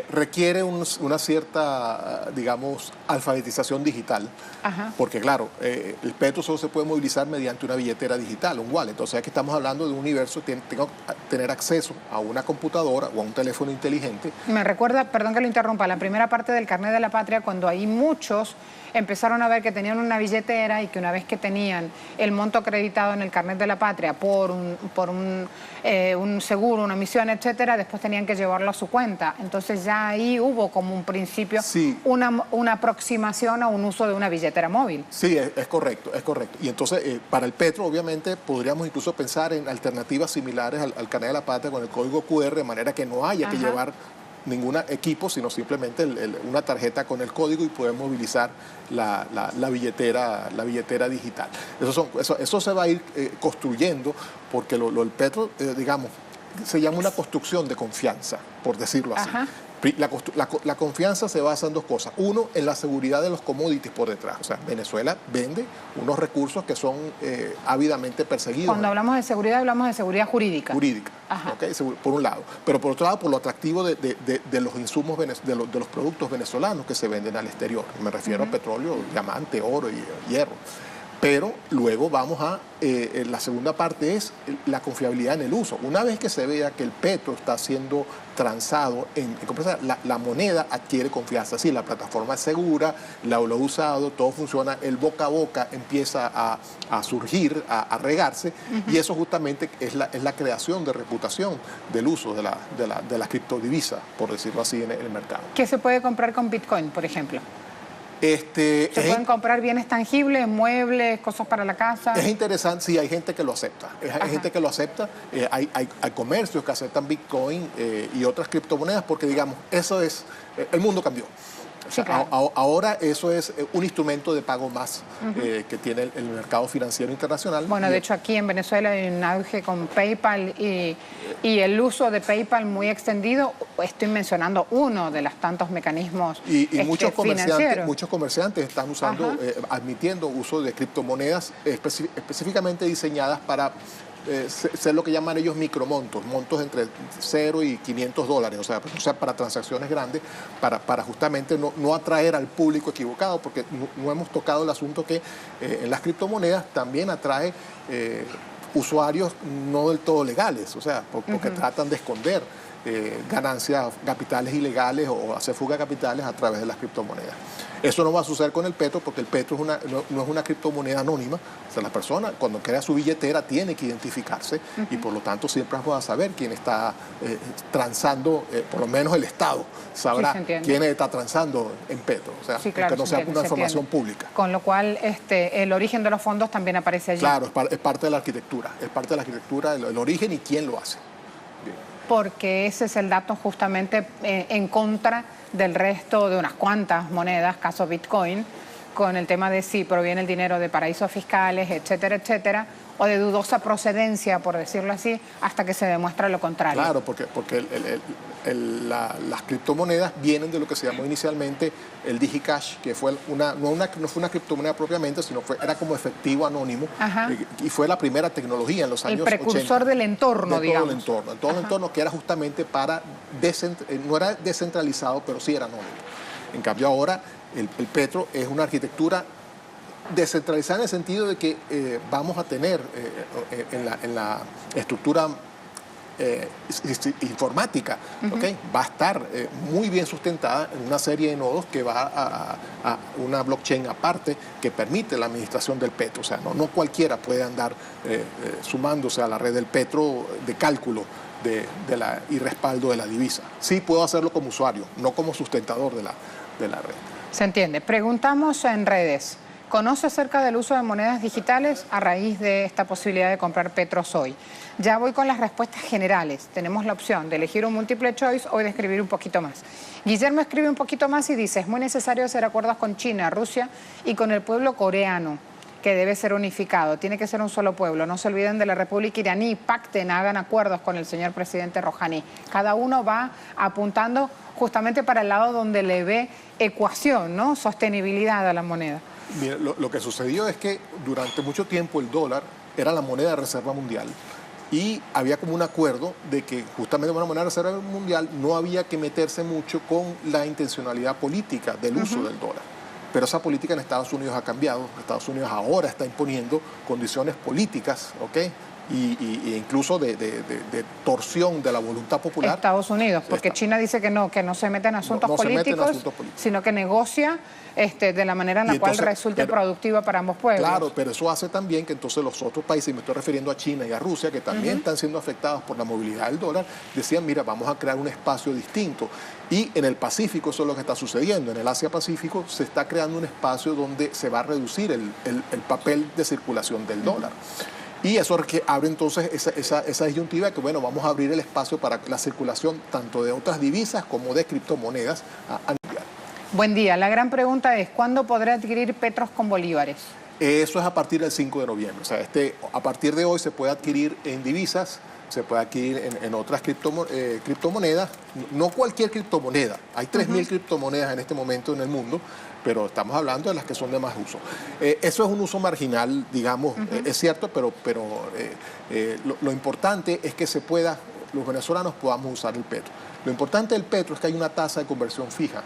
Speaker 10: Requiere una cierta, digamos, alfabetización digital. Ajá. Porque claro, el petro solo se puede movilizar mediante una billetera digital, un wallet. O sea que estamos hablando de un universo que tengo que tener acceso a una computadora o a un teléfono inteligente.
Speaker 1: Me recuerda, perdón que lo interrumpa, la primera parte del Carnet de la Patria, cuando ahí muchos empezaron a ver que tenían una billetera y que una vez que tenían el monto acreditado en el Carnet de la Patria por un seguro, una misión, etcétera, después tenían que llevarlo a su cuenta. Entonces ya ahí hubo como un principio, sí, una aproximación a un uso de una billetera móvil.
Speaker 10: Sí, es correcto, es correcto. Y entonces para el petro obviamente podríamos incluso pensar en alternativas similares al Carnet de la Patria con el código QR, de manera que no haya que llevar ningún equipo, sino simplemente una tarjeta con el código y poder movilizar la billetera digital. Eso se va a ir construyendo, porque lo del petro, digamos, se llama una construcción de confianza, por decirlo así. Ajá. La confianza se basa en dos cosas. Uno, en la seguridad de los commodities por detrás. O sea, Venezuela vende unos recursos que son ávidamente perseguidos.
Speaker 1: Cuando hablamos de seguridad, hablamos de seguridad jurídica.
Speaker 10: Jurídica, ¿okay? Por un lado. Pero por otro lado, por lo atractivo de los insumos, de los productos venezolanos que se venden al exterior. Me refiero a petróleo, diamante, oro y hierro. Pero luego vamos a, la segunda parte es la confiabilidad en el uso. Una vez que se vea que el petro está siendo transado, la moneda adquiere confianza. Sí, la plataforma es segura, lo he usado, todo funciona, el boca a boca empieza a surgir, a regarse, y eso justamente es la creación de reputación del uso de la criptodivisa, por decirlo así, en el mercado.
Speaker 1: ¿Qué se puede comprar con Bitcoin, por ejemplo? ¿Se pueden comprar bienes tangibles, muebles, cosas para la casa?
Speaker 10: Es interesante, sí, hay gente que lo acepta. Hay gente que lo acepta, hay comercios que aceptan Bitcoin y otras criptomonedas, porque, digamos, eso es, el mundo cambió. O sea, sí, claro. Ahora eso es un instrumento de pago más que tiene el mercado financiero internacional.
Speaker 1: Bueno, de hecho aquí en Venezuela hay un auge con PayPal y el uso de PayPal muy extendido. Estoy mencionando uno de los tantos mecanismos
Speaker 10: y muchos comerciantes están usando, admitiendo uso de criptomonedas específicamente diseñadas para ser lo que llaman ellos micromontos, montos entre 0 y $500, o sea, para transacciones grandes, para justamente no atraer al público equivocado, porque no hemos tocado el asunto que en las criptomonedas también atrae usuarios no del todo legales, o sea, porque tratan de esconder ganancias capitales ilegales o hacer fuga de capitales a través de las criptomonedas. Eso no va a suceder con el Petro porque el Petro no es una criptomoneda anónima. O sea, la persona cuando crea su billetera tiene que identificarse y por lo tanto siempre va a saber quién está transando, por lo menos el Estado sabrá quién está transando en Petro. O sea, que no sea una información pública.
Speaker 1: Con lo cual el origen de los fondos también aparece allí.
Speaker 10: Claro, es parte de la arquitectura. Es parte de la arquitectura, el origen y quién lo hace. Bien.
Speaker 1: Porque ese es el dato justamente en contra del resto de unas cuantas monedas, caso Bitcoin, con el tema de si proviene el dinero de paraísos fiscales, etcétera, etcétera, o de dudosa procedencia, por decirlo así, hasta que se demuestra lo contrario.
Speaker 10: Claro, porque las criptomonedas vienen de lo que se llamó inicialmente el DigiCash, que fue no fue una criptomoneda propiamente, sino era como efectivo anónimo, y fue la primera tecnología en los años 80.
Speaker 1: El precursor del entorno, digamos.
Speaker 10: Todo el entorno que era justamente para, no era descentralizado, pero sí era anónimo. En cambio ahora el Petro es una arquitectura descentralizada en el sentido de que vamos a tener en la estructura informática, va a estar muy bien sustentada en una serie de nodos que va a una blockchain aparte que permite la administración del Petro. O sea, no cualquiera puede andar sumándose a la red del Petro de cálculo y respaldo de la divisa. Sí puedo hacerlo como usuario, no como sustentador de la red.
Speaker 1: Se entiende. Preguntamos en redes. ¿Conoce acerca del uso de monedas digitales a raíz de esta posibilidad de comprar petros hoy? Ya voy con las respuestas generales. Tenemos la opción de elegir un múltiple choice o de escribir un poquito más. Guillermo escribe un poquito más y dice: es muy necesario hacer acuerdos con China, Rusia y con el pueblo coreano, que debe ser unificado. Tiene que ser un solo pueblo. No se olviden de la República iraní. Pacten, hagan acuerdos con el señor presidente Rouhani. Cada uno va apuntando justamente para el lado donde le ve ecuación, ¿no? Sostenibilidad a la moneda.
Speaker 10: Mira, lo que sucedió es que durante mucho tiempo el dólar era la moneda de reserva mundial y había como un acuerdo de que justamente una moneda de reserva mundial no había que meterse mucho con la intencionalidad política del uso del dólar. Pero esa política en Estados Unidos ha cambiado. Estados Unidos ahora está imponiendo condiciones políticas, e incluso de torsión de la voluntad popular.
Speaker 1: Estados Unidos, porque China dice que no se mete en asuntos políticos, sino que negocia de la manera en la cual resulte productiva para ambos pueblos.
Speaker 10: Claro, pero eso hace también que entonces los otros países, y me estoy refiriendo a China y a Rusia, que también están siendo afectados por la movilidad del dólar, decían, mira, vamos a crear un espacio distinto. Y en el Pacífico eso es lo que está sucediendo. En el Asia-Pacífico se está creando un espacio donde se va a reducir el papel de circulación del dólar. Y eso abre entonces esa disyuntiva que, bueno, vamos a abrir el espacio para la circulación tanto de otras divisas como de criptomonedas a nivel.
Speaker 1: Buen día. La gran pregunta es, ¿cuándo podré adquirir petros con bolívares?
Speaker 10: Eso es a partir del 5 de noviembre. O sea, a partir de hoy se puede adquirir en divisas, se puede adquirir en otras criptomonedas, no cualquier criptomoneda. Hay 3.000 criptomonedas en este momento en el mundo, pero estamos hablando de las que son de más uso. Eso es un uso marginal, digamos, es cierto, pero lo importante es que los venezolanos podamos usar el petro. Lo importante del petro es que hay una tasa de conversión fija,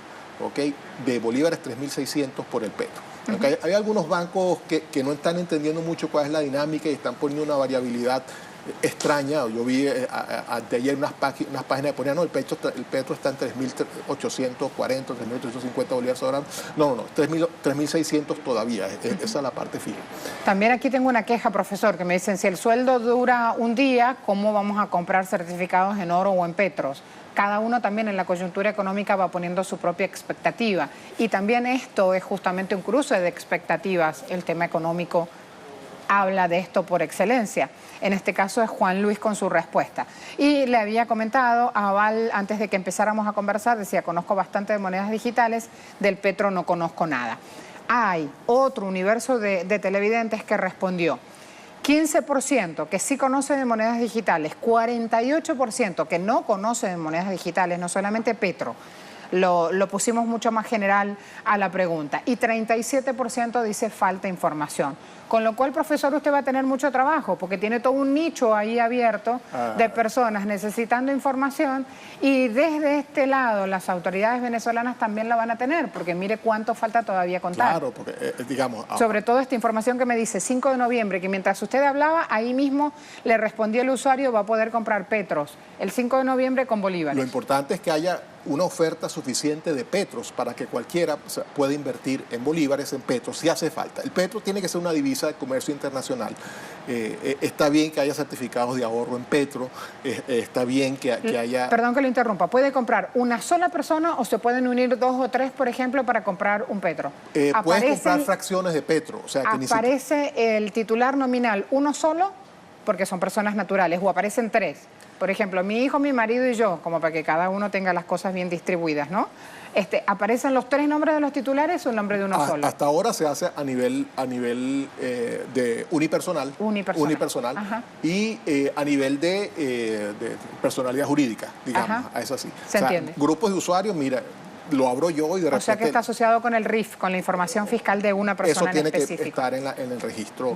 Speaker 10: de bolívares 3.600 por el petro. Hay algunos bancos que no están entendiendo mucho cuál es la dinámica y están poniendo una variabilidad extraña. Yo vi de ayer unas páginas que ponían, no, el petro está en 3.840, 3.850 bolívares ahora. No, 3.600 todavía, esa es la parte fija.
Speaker 1: También aquí tengo una queja, profesor, que me dicen, si el sueldo dura un día, ¿cómo vamos a comprar certificados en oro o en petros? Cada uno también en la coyuntura económica va poniendo su propia expectativa. Y también esto es justamente un cruce de expectativas. El tema económico habla de esto por excelencia. En este caso es Juan Luis con su respuesta. Y le había comentado a Val, antes de que empezáramos a conversar, decía, conozco bastante de monedas digitales, del petro no conozco nada. Hay otro universo de televidentes que respondió. 15% que sí conoce de monedas digitales, 48% que no conoce de monedas digitales, no solamente petro. lo pusimos mucho más general a la pregunta. Y 37% dice falta información. Con lo cual, profesor, usted va a tener mucho trabajo porque tiene todo un nicho ahí abierto de personas necesitando información y desde este lado las autoridades venezolanas también la van a tener porque mire cuánto falta todavía contar.
Speaker 10: Claro, porque digamos...
Speaker 1: Sobre todo esta información que me dice 5 de noviembre, que mientras usted hablaba, ahí mismo le respondió el usuario, va a poder comprar petros el 5 de noviembre con bolívares.
Speaker 10: Lo importante es que haya una oferta suficiente de petros para que cualquiera pueda invertir en bolívares, en petros, si hace falta. El petro tiene que ser una divisa de comercio internacional. Está bien que haya certificados de ahorro en petro, está bien que haya...
Speaker 1: Perdón que lo interrumpa, ¿puede comprar una sola persona o se pueden unir 2 o 3, por ejemplo, para comprar un petro?
Speaker 10: Puedes comprar fracciones de petro. O sea, que
Speaker 1: ¿aparece el titular nominal uno solo? Porque son personas naturales, o aparecen 3. Por ejemplo, mi hijo, mi marido y yo, como para que cada uno tenga las cosas bien distribuidas, ¿no? ¿Aparecen los 3 nombres de los titulares o el nombre de uno solo?
Speaker 10: Hasta ahora se hace a nivel de unipersonal.
Speaker 1: Ajá.
Speaker 10: Y a nivel de personalidad jurídica, digamos, es así.
Speaker 1: Se entiende.
Speaker 10: Grupos de usuarios, mira, lo abro yo y de repente...
Speaker 1: O sea que está asociado con el RIF, con la información fiscal de una persona en específico.
Speaker 10: Eso tiene que estar en el registro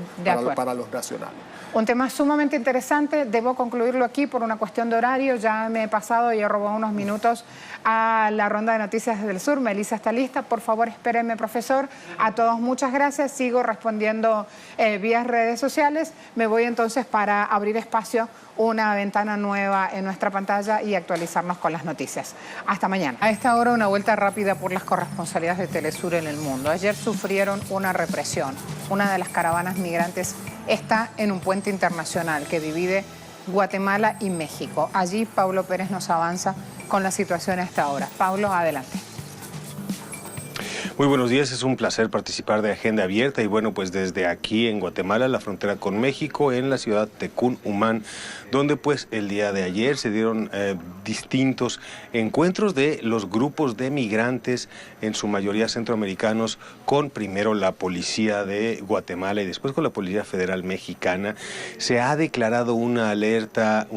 Speaker 10: para los nacionales.
Speaker 1: Un tema sumamente interesante, debo concluirlo aquí por una cuestión de horario, ya me he pasado y he robado unos minutos a la ronda de noticias desde el sur. Melissa está lista, por favor espérenme, profesor. A todos muchas gracias, sigo respondiendo vía redes sociales. Me voy entonces para abrir espacio, una ventana nueva en nuestra pantalla y actualizarnos con las noticias. Hasta mañana. A esta hora una vuelta rápida por las corresponsalías de Telesur en el mundo. Ayer sufrieron una represión. Una de las caravanas migrantes está en un puente internacional que divide Guatemala y México. Allí Pablo Pérez nos avanza con la situación a esta hora. Pablo, adelante.
Speaker 4: Muy buenos días, es un placer participar de Agenda Abierta y bueno, pues desde aquí en Guatemala, la frontera con México, en la ciudad de Cunumán, donde pues el día de ayer se dieron distintos encuentros de los grupos de migrantes, en su mayoría centroamericanos, con primero la policía de Guatemala y después con la Policía Federal Mexicana. Se ha declarado una alerta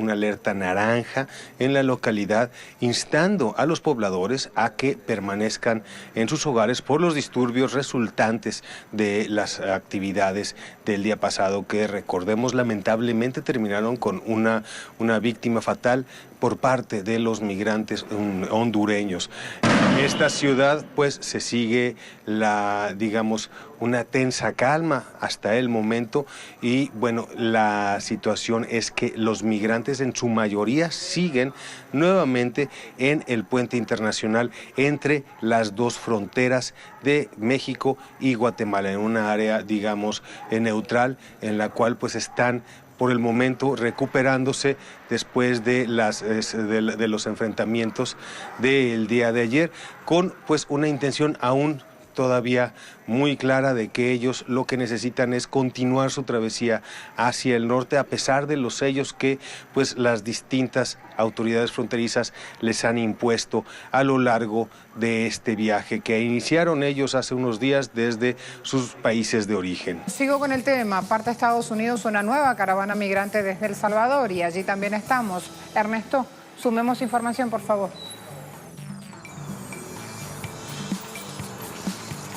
Speaker 4: naranja en la localidad, instando a los pobladores a que permanezcan en sus hogares por los disturbios resultantes de las actividades del día pasado, que recordemos lamentablemente terminaron con una víctima fatal por parte de los migrantes hondureños. En esta ciudad pues se sigue una tensa calma hasta el momento y bueno, la situación es que los migrantes en su mayoría siguen nuevamente en el puente internacional entre las dos fronteras de México y Guatemala, en una área neutral en la cual pues están por el momento recuperándose después de los enfrentamientos del día de ayer, con pues una intención aún todavía muy clara de que ellos lo que necesitan es continuar su travesía hacia el norte, a pesar de los sellos que pues las distintas autoridades fronterizas les han impuesto a lo largo de este viaje que iniciaron ellos hace unos días desde sus países de origen.
Speaker 1: Sigo con el tema. Parte de Estados Unidos una nueva caravana migrante desde El Salvador y allí también estamos. Ernesto, sumemos información, por favor.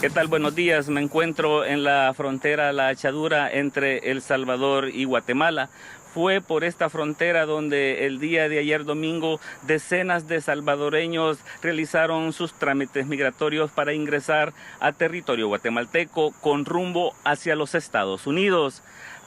Speaker 5: ¿Qué tal? Buenos días. Me encuentro en la frontera La Achadura entre El Salvador y Guatemala. Fue por esta frontera donde el día de ayer domingo decenas de salvadoreños realizaron sus trámites migratorios para ingresar a territorio guatemalteco con rumbo hacia los Estados Unidos.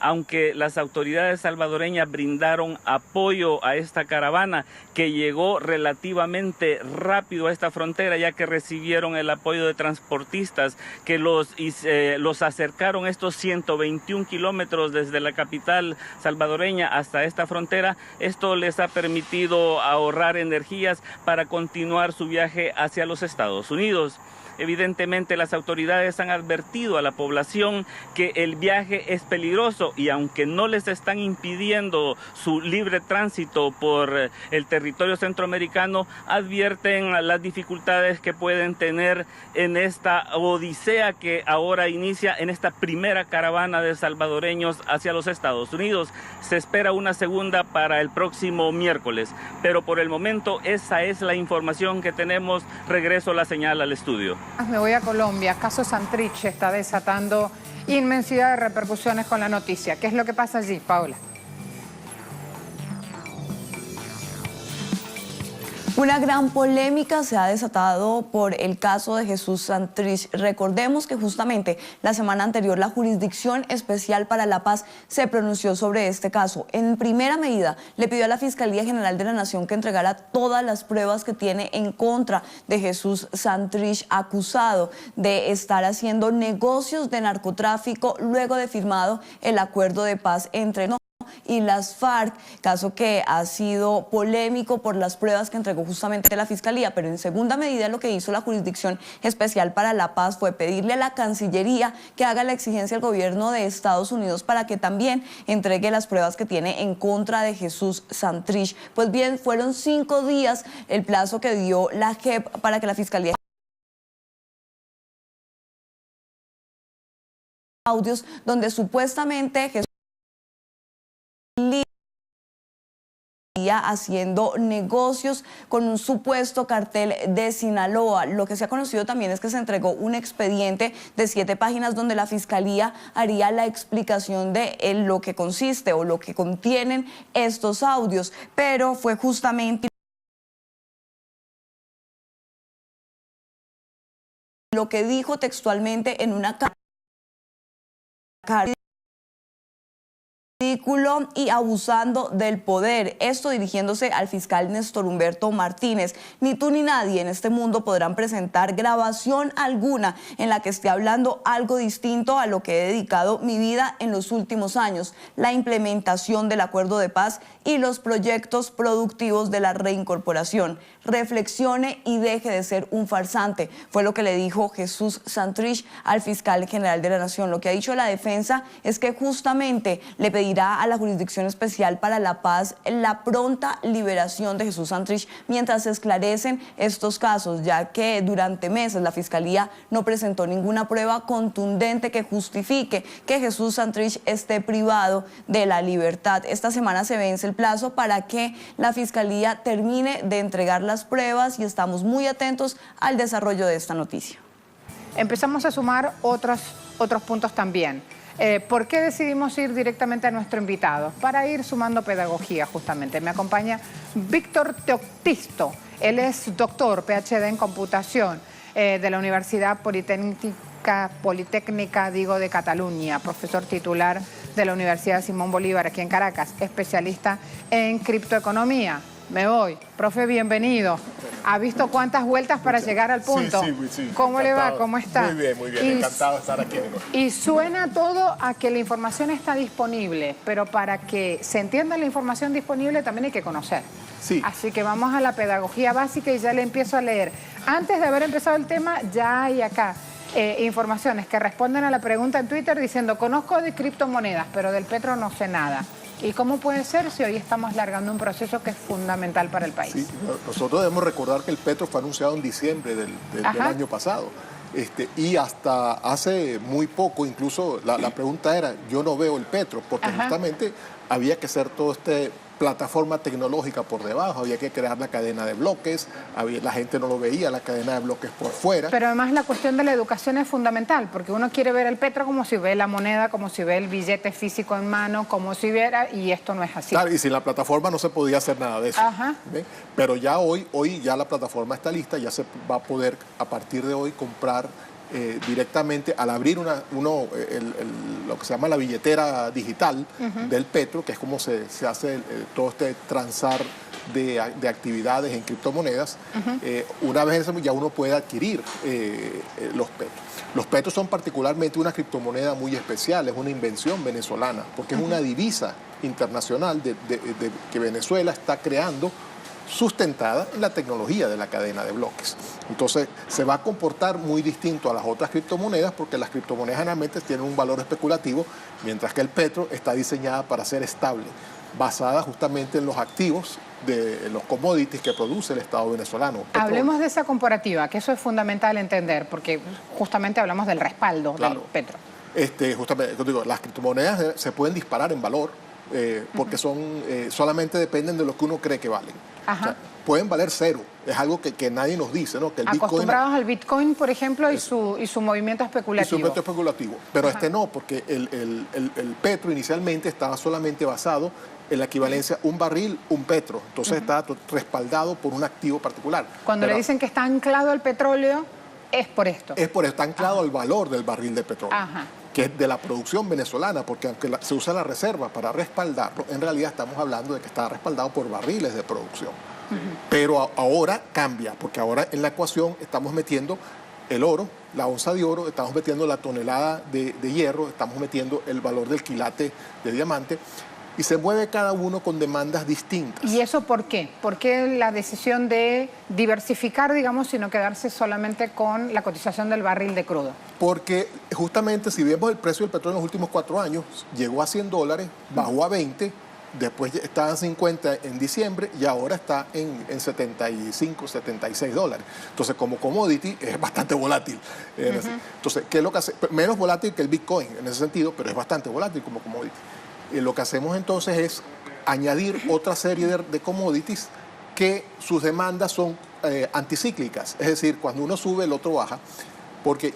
Speaker 5: Aunque las autoridades salvadoreñas brindaron apoyo a esta caravana que llegó relativamente rápido a esta frontera, ya que recibieron el apoyo de transportistas que los acercaron estos 121 kilómetros desde la capital salvadoreña hasta esta frontera. Esto les ha permitido ahorrar energías para continuar su viaje hacia los Estados Unidos. Evidentemente las autoridades han advertido a la población que el viaje es peligroso y aunque no les están impidiendo su libre tránsito por el territorio centroamericano, advierten las dificultades que pueden tener en esta odisea que ahora inicia en esta primera caravana de salvadoreños hacia los Estados Unidos. Se espera una segunda para el próximo miércoles, pero por el momento esa es la información que tenemos. Regreso la señal al estudio.
Speaker 1: Me voy a Colombia. Caso Santrich está desatando inmensidad de repercusiones con la noticia. ¿Qué es lo que pasa allí, Paola?
Speaker 6: Una gran polémica se ha desatado por el caso de Jesús Santrich. Recordemos que justamente la semana anterior la Jurisdicción Especial para la Paz se pronunció sobre este caso. En primera medida le pidió a la Fiscalía General de la Nación que entregara todas las pruebas que tiene en contra de Jesús Santrich, acusado de estar haciendo negocios de narcotráfico luego de firmado el acuerdo de paz entre y las FARC, caso que ha sido polémico por las pruebas que entregó justamente la Fiscalía, pero en segunda medida lo que hizo la Jurisdicción Especial para la Paz fue pedirle a la Cancillería que haga la exigencia al gobierno de Estados Unidos para que también entregue las pruebas que tiene en contra de Jesús Santrich. Pues bien, fueron 5 días el plazo que dio la JEP para que la Fiscalía audios donde supuestamente Jesús haciendo negocios con un supuesto cartel de Sinaloa. Lo que se ha conocido también es que se entregó un expediente de 7 páginas donde la Fiscalía haría la explicación de lo que consiste o lo que contienen estos audios, pero fue justamente lo que dijo textualmente en una carta y abusando del poder. Esto dirigiéndose al fiscal Néstor Humberto Martínez. Ni tú ni nadie en este mundo podrán presentar grabación alguna en la que esté hablando algo distinto a lo que he dedicado mi vida en los últimos años, la implementación del acuerdo de paz y los proyectos productivos de la reincorporación. Reflexione y deje de ser un farsante, fue lo que le dijo Jesús Santrich al fiscal general de la Nación. Lo que ha dicho la defensa es que justamente le pedirá a la Jurisdicción Especial para la Paz la pronta liberación de Jesús Santrich mientras se esclarecen estos casos, ya que durante meses la Fiscalía no presentó ninguna prueba contundente que justifique que Jesús Santrich esté privado de la libertad. Esta semana se vence el plazo para que la Fiscalía termine de entregar las pruebas y estamos muy atentos al desarrollo de esta noticia.
Speaker 1: Empezamos a sumar otros puntos también. ¿Por qué decidimos ir directamente a nuestro invitado? Para ir sumando pedagogía, justamente. Me acompaña Víctor Teoctisto. Él es doctor, PhD en computación de la Universidad Politécnica de Cataluña, profesor titular de la Universidad Simón Bolívar aquí en Caracas, especialista en criptoeconomía. Me voy. Profe, bienvenido. ¿Ha visto cuántas vueltas para llegar al punto?
Speaker 10: Sí.
Speaker 1: ¿Cómo le va? ¿Cómo está?
Speaker 10: Muy bien. Encantado de estar aquí.
Speaker 1: Y suena todo a que la información está disponible, pero para que se entienda la información disponible también hay que conocer.
Speaker 10: Sí.
Speaker 1: Así que vamos a la pedagogía básica y ya le empiezo a leer. Antes de haber empezado el tema, ya hay acá informaciones que responden a la pregunta en Twitter diciendo: conozco de criptomonedas, pero del petro no sé nada. ¿Y cómo puede ser si hoy estamos largando un proceso que es fundamental para el país?
Speaker 10: Sí, nosotros debemos recordar que el petro fue anunciado en diciembre del año pasado. Y hasta hace muy poco, incluso la pregunta era: yo no veo el petro, porque justamente había que hacer todo plataforma tecnológica por debajo, había que crear la cadena de bloques, la gente no lo veía, la cadena de bloques por fuera.
Speaker 1: Pero además la cuestión de la educación es fundamental, porque uno quiere ver el petro como si ve la moneda, como si ve el billete físico en mano, como si viera, y esto no es así.
Speaker 10: Claro, y sin la plataforma no se podía hacer nada de eso. ¿Ven? Pero ya hoy ya la plataforma está lista, ya se va a poder a partir de hoy comprar directamente al abrir lo que se llama la billetera digital del petro, que es como se hace todo este transar de actividades en criptomonedas. Una vez eso ya uno puede adquirir los petros. Los petros son particularmente una criptomoneda muy especial, es una invención venezolana, porque es una divisa internacional que Venezuela está creando sustentada en la tecnología de la cadena de bloques. Entonces se va a comportar muy distinto a las otras criptomonedas porque las criptomonedas generalmente tienen un valor especulativo, mientras que el petro está diseñada para ser estable, basada justamente en los activos de los commodities que produce el Estado venezolano.
Speaker 1: Hablemos de esa comparativa, que eso es fundamental entender, porque justamente hablamos del respaldo del petro.
Speaker 10: Justamente, digo, las criptomonedas se pueden disparar en valor porque solamente dependen de lo que uno cree que valen. O sea, pueden valer cero, es algo que nadie nos dice, ¿no? Que el
Speaker 1: acostumbrados al Bitcoin, por ejemplo, y su movimiento especulativo.
Speaker 10: Y su movimiento especulativo, pero no, porque el petro inicialmente estaba solamente basado en la equivalencia un barril, un petro. Entonces está respaldado por un activo particular.
Speaker 1: Cuando le dicen que está anclado al petróleo, es por esto.
Speaker 10: Es por esto, está anclado al valor del barril de petróleo, que es de la producción venezolana, porque aunque se usa la reserva para respaldarlo, en realidad estamos hablando de que está respaldado por barriles de producción. Pero ahora cambia, porque ahora en la ecuación estamos metiendo el oro, la onza de oro, estamos metiendo la tonelada de hierro, estamos metiendo el valor del quilate de diamante, y se mueve cada uno con demandas distintas.
Speaker 1: ¿Y eso por qué? ¿Por qué la decisión de diversificar, digamos, sino quedarse solamente con la cotización del barril de crudo?
Speaker 10: Porque justamente si vemos el precio del petróleo en los últimos 4 años, llegó a $100, bajó a 20, después estaba en 50 en diciembre y ahora está en 75, $76. Entonces, como commodity es bastante volátil. Entonces, ¿qué es lo que hace? Menos volátil que el Bitcoin en ese sentido, pero es bastante volátil como commodity. Lo que hacemos entonces es añadir otra serie de commodities que sus demandas son anticíclicas. Es decir, cuando uno sube, el otro baja,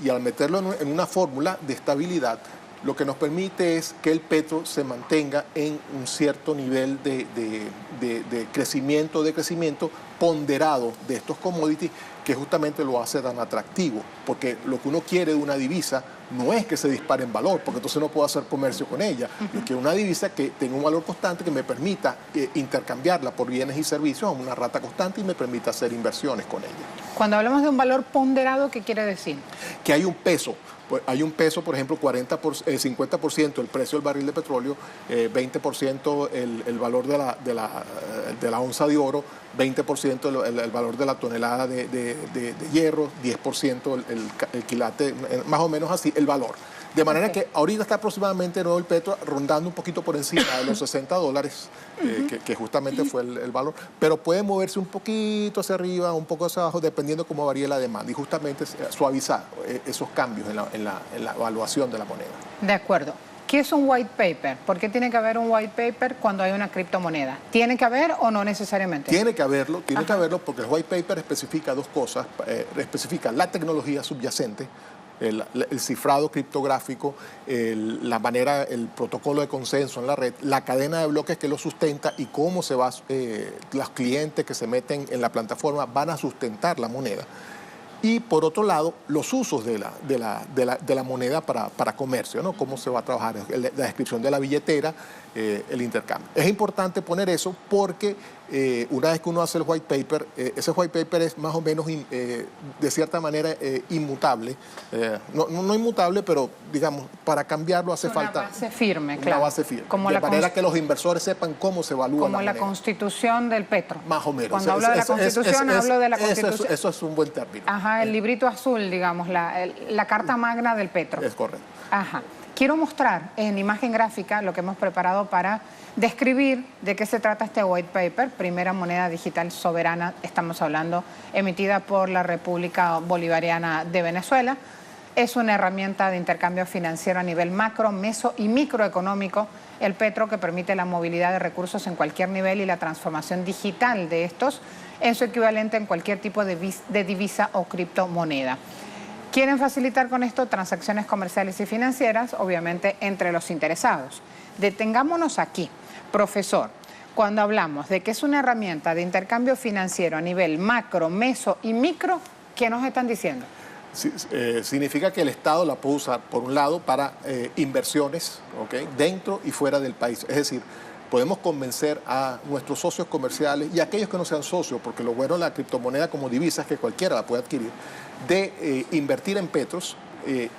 Speaker 10: y al meterlo en una fórmula de estabilidad, lo que nos permite es que el petro se mantenga en un cierto nivel de crecimiento ponderado de estos commodities, que justamente lo hace tan atractivo, porque lo que uno quiere de una divisa no es que se dispare en valor, porque entonces no puedo hacer comercio con ella. Yo quiero una divisa que tenga un valor constante, que me permita intercambiarla por bienes y servicios a una rata constante y me permita hacer inversiones con ella.
Speaker 1: Cuando hablamos de un valor ponderado, ¿qué quiere decir?
Speaker 10: Que hay un peso. Hay un peso, por ejemplo, 50% el precio del barril de petróleo, 20% el valor de la onza de oro, 20% el valor de la tonelada de hierro, 10% el quilate, más o menos así, el valor. De manera que ahorita está aproximadamente el petro rondando un poquito por encima de los $60, que justamente fue el valor, pero puede moverse un poquito hacia arriba, un poco hacia abajo, dependiendo cómo varíe la demanda, y justamente suavizar esos cambios en la evaluación de la moneda.
Speaker 1: De acuerdo. ¿Qué es un white paper? ¿Por qué tiene que haber un white paper cuando hay una criptomoneda? ¿Tiene que haber o no necesariamente?
Speaker 10: Tiene que haberlo porque el white paper especifica dos cosas, especifica la tecnología subyacente, el cifrado criptográfico, el protocolo de consenso en la red, la cadena de bloques que lo sustenta y cómo los clientes que se meten en la plataforma van a sustentar la moneda. Y por otro lado, los usos de la moneda para comercio, ¿no? Cómo se va a trabajar, la descripción de la billetera, el intercambio. Es importante poner eso porque una vez que uno hace el white paper, ese white paper es más o menos de cierta manera inmutable. No inmutable, pero digamos, para cambiarlo hace falta
Speaker 1: una base firme, claro.
Speaker 10: Una base firme.
Speaker 1: Como
Speaker 10: de manera que los inversores sepan cómo se evalúa
Speaker 1: como la constitución del petro.
Speaker 10: Más o menos.
Speaker 1: Cuando hablo de la constitución, hablo de la constitución.
Speaker 10: Eso es un buen término.
Speaker 1: Ajá, el librito azul, digamos, la carta magna del petro.
Speaker 10: Es correcto.
Speaker 1: Ajá. Quiero mostrar en imagen gráfica lo que hemos preparado para describir de qué se trata este white paper, primera moneda digital soberana, estamos hablando, emitida por la República Bolivariana de Venezuela. Es una herramienta de intercambio financiero a nivel macro, meso y microeconómico, el petro, que permite la movilidad de recursos en cualquier nivel y la transformación digital de estos en su equivalente en cualquier tipo de divisa o criptomoneda. Quieren facilitar con esto transacciones comerciales y financieras, obviamente entre los interesados. Detengámonos aquí, profesor. Cuando hablamos de que es una herramienta de intercambio financiero a nivel macro, meso y micro, ¿qué nos están diciendo?
Speaker 10: Significa que el Estado la puede usar, por un lado, para inversiones, ¿okay?, dentro y fuera del país. Es decir, podemos convencer a nuestros socios comerciales y a aquellos que no sean socios, porque lo bueno de la criptomoneda como divisa es que cualquiera la puede adquirir, de invertir en petros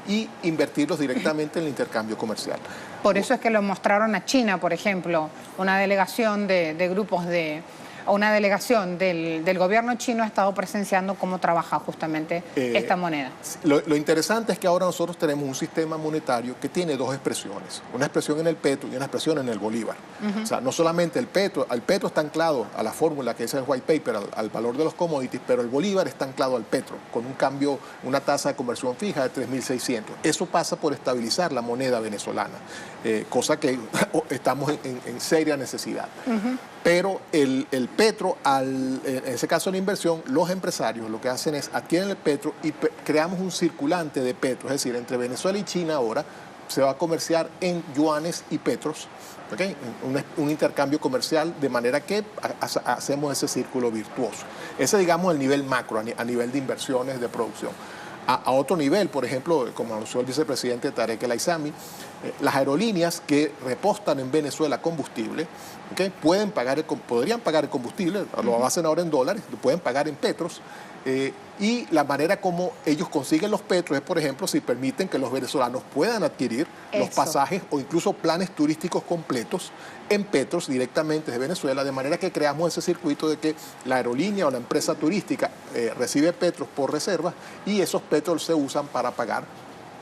Speaker 10: y invertirlos directamente en el intercambio comercial.
Speaker 1: Por eso es que lo mostraron a China, por ejemplo, una delegación de grupos de o una delegación del gobierno chino ha estado presenciando cómo trabaja justamente esta moneda.
Speaker 10: Lo interesante es que ahora nosotros tenemos un sistema monetario que tiene dos expresiones, una expresión en el petro y una expresión en el bolívar. O sea, no solamente el petro está anclado a la fórmula que es el white paper, al valor de los commodities, pero el bolívar está anclado al petro, con un cambio, una tasa de conversión fija de 3.600. Eso pasa por estabilizar la moneda venezolana, cosa que estamos en seria necesidad. Pero el petro, en ese caso la inversión, los empresarios lo que hacen es adquieren el petro y creamos un circulante de petro, es decir, entre Venezuela y China ahora se va a comerciar en yuanes y petros, ¿okay? Un intercambio comercial, de manera que hacemos ese círculo virtuoso. Ese, digamos, el nivel macro, a nivel de inversiones, de producción. A otro nivel, por ejemplo, como anunció el vicepresidente Tarek El Aissami, las aerolíneas que repostan en Venezuela combustible, ¿okay? Podrían pagar el combustible, lo hacen ahora en dólares, lo pueden pagar en petros, y la manera como ellos consiguen los petros es, por ejemplo, si permiten que los venezolanos puedan adquirir los pasajes o incluso planes turísticos completos en petros directamente de Venezuela, de manera que creamos ese circuito de que la aerolínea o la empresa turística recibe petros por reserva y esos petros se usan para pagar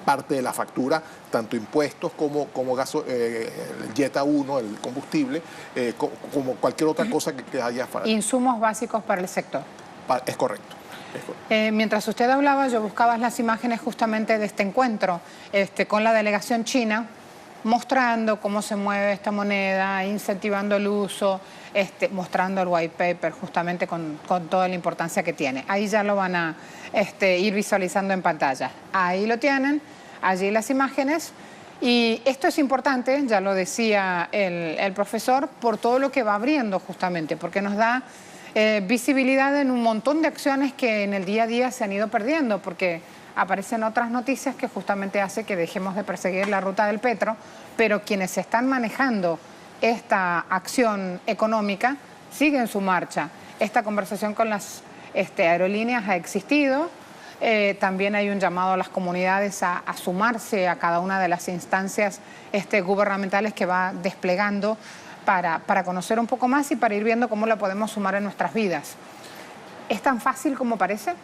Speaker 10: parte de la factura, tanto impuestos como el Jetta 1, el combustible, como cualquier otra cosa que haya.
Speaker 1: Insumos básicos para el sector.
Speaker 10: Es correcto.
Speaker 1: Mientras usted hablaba, yo buscaba las imágenes justamente de este encuentro con la delegación china, mostrando cómo se mueve esta moneda, incentivando el uso, mostrando el white paper justamente con toda la importancia que tiene. Ahí ya lo van a ir visualizando en pantalla. Ahí lo tienen, allí las imágenes. Y esto es importante, ya lo decía el profesor, por todo lo que va abriendo justamente, porque nos da visibilidad en un montón de acciones que en el día a día se han ido perdiendo, porque aparecen otras noticias que justamente hace que dejemos de perseguir la ruta del petro, pero quienes están manejando esta acción económica siguen su marcha. Esta conversación con las aerolíneas ha existido. También hay un llamado a las comunidades a sumarse a cada una de las instancias gubernamentales que va desplegando para conocer un poco más y para ir viendo cómo la podemos sumar en nuestras vidas. ¿Es tan fácil como parece?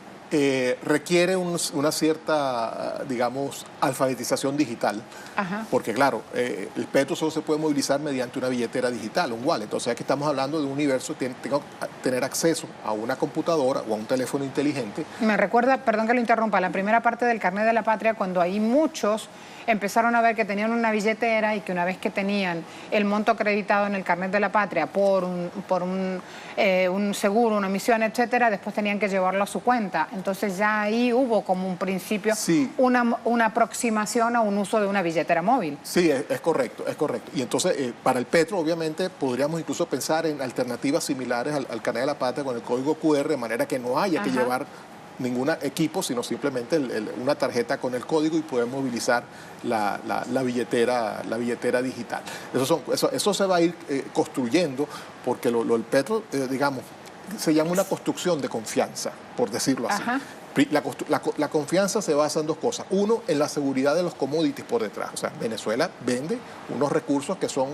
Speaker 10: Requiere una cierta, digamos, alfabetización digital. Ajá. Porque claro, el petro solo se puede movilizar mediante una billetera digital, un wallet. Entonces aquí estamos hablando de un universo, tengo que tener acceso a una computadora o a un teléfono inteligente.
Speaker 1: Me recuerda, perdón que lo interrumpa, la primera parte del Carnet de la Patria, cuando ahí muchos empezaron a ver que tenían una billetera y que una vez que tenían el monto acreditado en el Carnet de la Patria por un seguro, una emisión, etcétera, después tenían que llevarlo a su cuenta. Entonces ya ahí hubo como un principio, sí, una aproximación a un uso de una billetera móvil.
Speaker 10: Sí, es correcto, es correcto. Y entonces para el petro obviamente podríamos incluso pensar en alternativas similares al Carnet de la Patria con el código QR, de manera que no haya que llevar ningún equipo, sino simplemente una tarjeta con el código y poder movilizar la billetera digital. Eso se va a ir construyendo, porque el petro, digamos, se llama una construcción de confianza, por decirlo así. Ajá. La confianza se basa en dos cosas. Uno, en la seguridad de los commodities por detrás. O sea, Venezuela vende unos recursos que son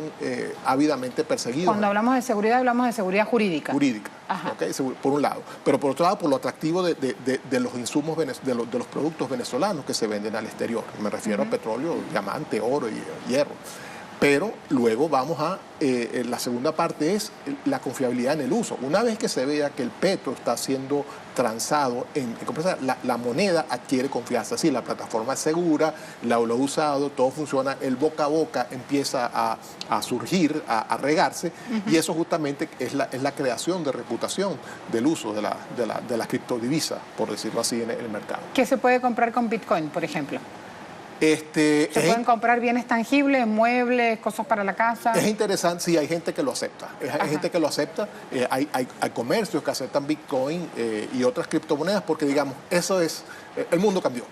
Speaker 10: ávidamente perseguidos.
Speaker 1: Cuando hablamos de seguridad, hablamos de seguridad jurídica.
Speaker 10: Jurídica, ¿okay? Por un lado. Pero por otro lado, por lo atractivo de los insumos, de los productos venezolanos que se venden al exterior. Me refiero a petróleo, diamante, oro y hierro. Pero luego vamos a, la segunda parte es la confiabilidad en el uso. Una vez que se vea que el petro está siendo transado, la moneda adquiere confianza. Sí, la plataforma es segura, lo he usado, todo funciona, el boca a boca empieza a surgir, a regarse, y eso justamente es la creación de reputación del uso de la criptodivisa, por decirlo así, en el mercado.
Speaker 1: ¿Qué se puede comprar con Bitcoin, por ejemplo? ¿Se pueden comprar bienes tangibles, muebles, cosas para la casa?
Speaker 10: Es interesante, sí, hay gente que lo acepta. Hay gente que lo acepta. Hay comercios que aceptan Bitcoin y otras criptomonedas porque, digamos, eso es... el mundo cambió.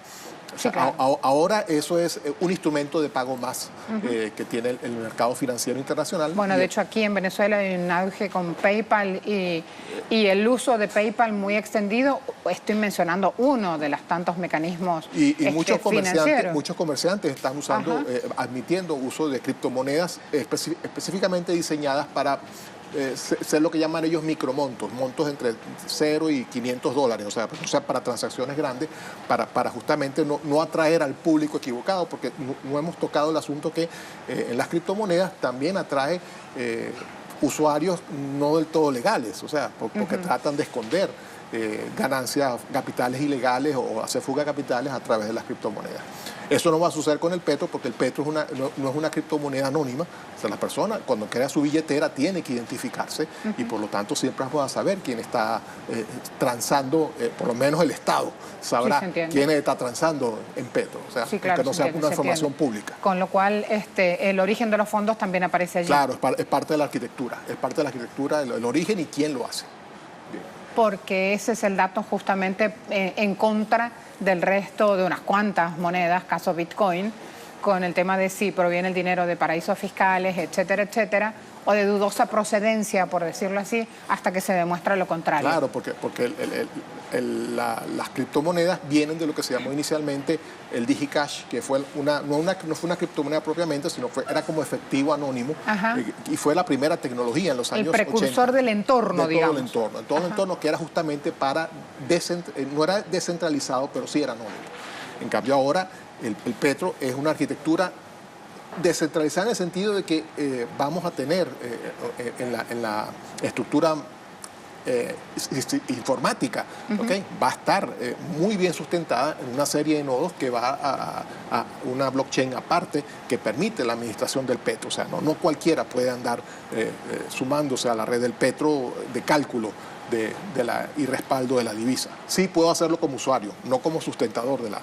Speaker 10: O sea, sí, claro. Ahora eso es un instrumento de pago más que tiene el mercado financiero internacional.
Speaker 1: Bueno, de hecho aquí en Venezuela hay un auge con PayPal y el uso de PayPal muy extendido. Estoy mencionando uno de los tantos mecanismos
Speaker 10: y muchos comerciantes están usando, admitiendo uso de criptomonedas específicamente diseñadas para ser lo que llaman ellos micromontos, montos entre 0 y $500, o sea, para transacciones grandes, para justamente no atraer al público equivocado, porque no hemos tocado el asunto que en las criptomonedas también atrae usuarios no del todo legales, o sea, porque tratan de esconder ganancias capitales ilegales o hacer fuga de capitales a través de las criptomonedas. Eso no va a suceder con el Petro, porque el Petro no es una criptomoneda anónima. O sea, la persona cuando crea su billetera tiene que identificarse y por lo tanto siempre va a saber quién está transando, por lo menos el Estado sabrá quién está transando en Petro. O sea, que no sea una información pública.
Speaker 1: Con lo cual el origen de los fondos también aparece allí.
Speaker 10: Claro, es parte de la arquitectura. Es parte de la arquitectura, el origen y quién lo hace. Bien.
Speaker 1: Porque ese es el dato justamente en contra del resto de unas cuantas monedas, caso Bitcoin, con el tema de si proviene el dinero de paraísos fiscales, etcétera, etcétera, o de dudosa procedencia, por decirlo así, hasta que se demuestra lo contrario.
Speaker 10: Claro, porque las criptomonedas vienen de lo que se llamó inicialmente el DigiCash, que fue no fue una criptomoneda propiamente, sino era como efectivo anónimo, y fue la primera tecnología en los años 80.
Speaker 1: El precursor del entorno, digamos.
Speaker 10: Todo el entorno que era justamente no era descentralizado, pero sí era anónimo. En cambio ahora el Petro es una arquitectura descentralizada en el sentido de que vamos a tener en la estructura informática, va a estar muy bien sustentada en una serie de nodos que va a una blockchain aparte que permite la administración del Petro. O sea, no cualquiera puede andar sumándose a la red del Petro de cálculo y respaldo de la divisa. Sí puedo hacerlo como usuario, no como sustentador de la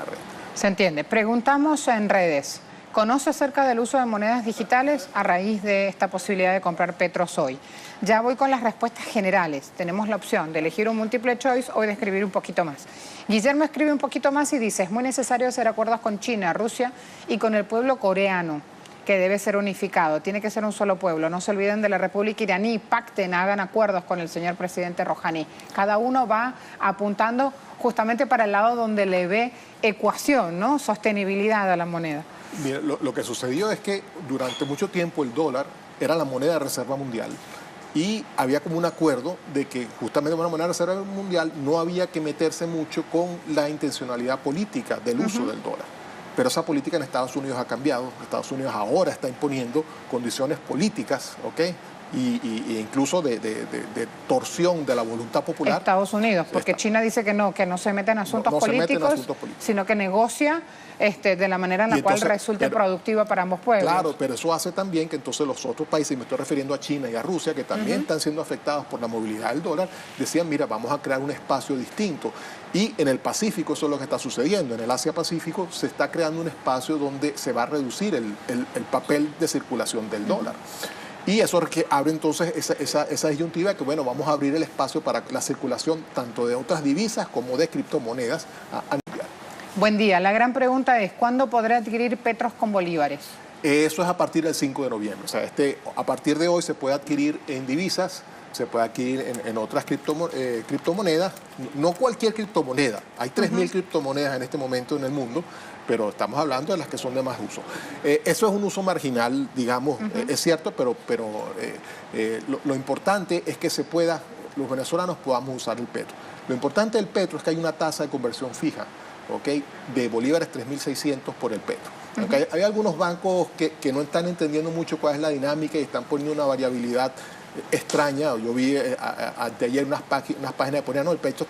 Speaker 10: red.
Speaker 1: Se entiende. Preguntamos en redes. ¿Conoce acerca del uso de monedas digitales a raíz de esta posibilidad de comprar Petros hoy? Ya voy con las respuestas generales. Tenemos la opción de elegir un múltiple choice o de escribir un poquito más. Guillermo escribe un poquito más y dice: es muy necesario hacer acuerdos con China, Rusia y con el pueblo coreano, que debe ser unificado. Tiene que ser un solo pueblo. No se olviden de la República iraní. Pacten, hagan acuerdos con el señor presidente Rouhani. Cada uno va apuntando justamente para el lado donde le ve ecuación, ¿no? Sostenibilidad a la moneda.
Speaker 10: Mira, lo que sucedió es que durante mucho tiempo el dólar era la moneda de reserva mundial y había como un acuerdo de que justamente una moneda de reserva mundial no había que meterse mucho con la intencionalidad política del uso del dólar. Pero esa política en Estados Unidos ha cambiado. Estados Unidos ahora está imponiendo condiciones políticas, y incluso de torsión de la voluntad popular.
Speaker 1: Estados Unidos, porque China dice que no se mete en asuntos políticos, sino que negocia de la manera en la cual resulte productiva para ambos pueblos.
Speaker 10: Claro, pero eso hace también que entonces los otros países, y me estoy refiriendo a China y a Rusia, que también están siendo afectados por la movilidad del dólar, decían, mira, vamos a crear un espacio distinto. Y en el Pacífico eso es lo que está sucediendo. En el Asia-Pacífico se está creando un espacio donde se va a reducir el papel de circulación del dólar. Y eso abre entonces esa disyuntiva que, bueno, vamos a abrir el espacio para la circulación tanto de otras divisas como de criptomonedas a nivel.
Speaker 1: Buen día. La gran pregunta es, ¿cuándo podré adquirir Petros con bolívares?
Speaker 10: Eso es a partir del 5 de noviembre. O sea, a partir de hoy se puede adquirir en divisas, se puede adquirir en otras criptomonedas. No cualquier criptomoneda. Hay 3.000 criptomonedas en este momento en el mundo, pero estamos hablando de las que son de más uso. Eso es un uso marginal, digamos, es cierto, pero lo importante es que los venezolanos podamos usar el Petro. Lo importante del Petro es que hay una tasa de conversión fija, de bolívares 3.600 por el Petro. Hay algunos bancos que no están entendiendo mucho cuál es la dinámica y están poniendo una variabilidad extraña. Yo vi de ayer unas páginas que ponían, no, el Petro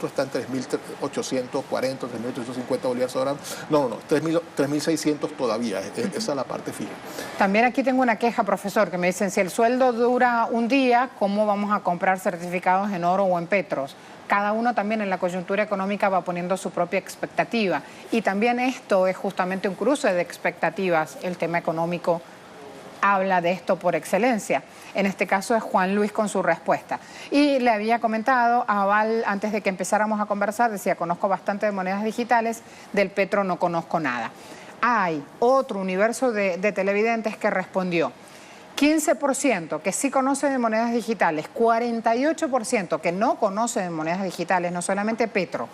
Speaker 10: está en 3.840, 3.850 bolívares hora. No, 3.600 todavía, esa es la parte fija.
Speaker 1: También aquí tengo una queja, profesor, que me dicen, si el sueldo dura un día, ¿cómo vamos a comprar certificados en oro o en petros? Cada uno también en la coyuntura económica va poniendo su propia expectativa. Y también esto es justamente un cruce de expectativas. El tema económico habla de esto por excelencia. En este caso es Juan Luis con su respuesta. Y le había comentado a Val, antes de que empezáramos a conversar, decía, conozco bastante de monedas digitales, del Petro no conozco nada. Hay otro universo de televidentes que respondió. 15% que sí conoce de monedas digitales, 48% que no conoce de monedas digitales, no solamente Petro.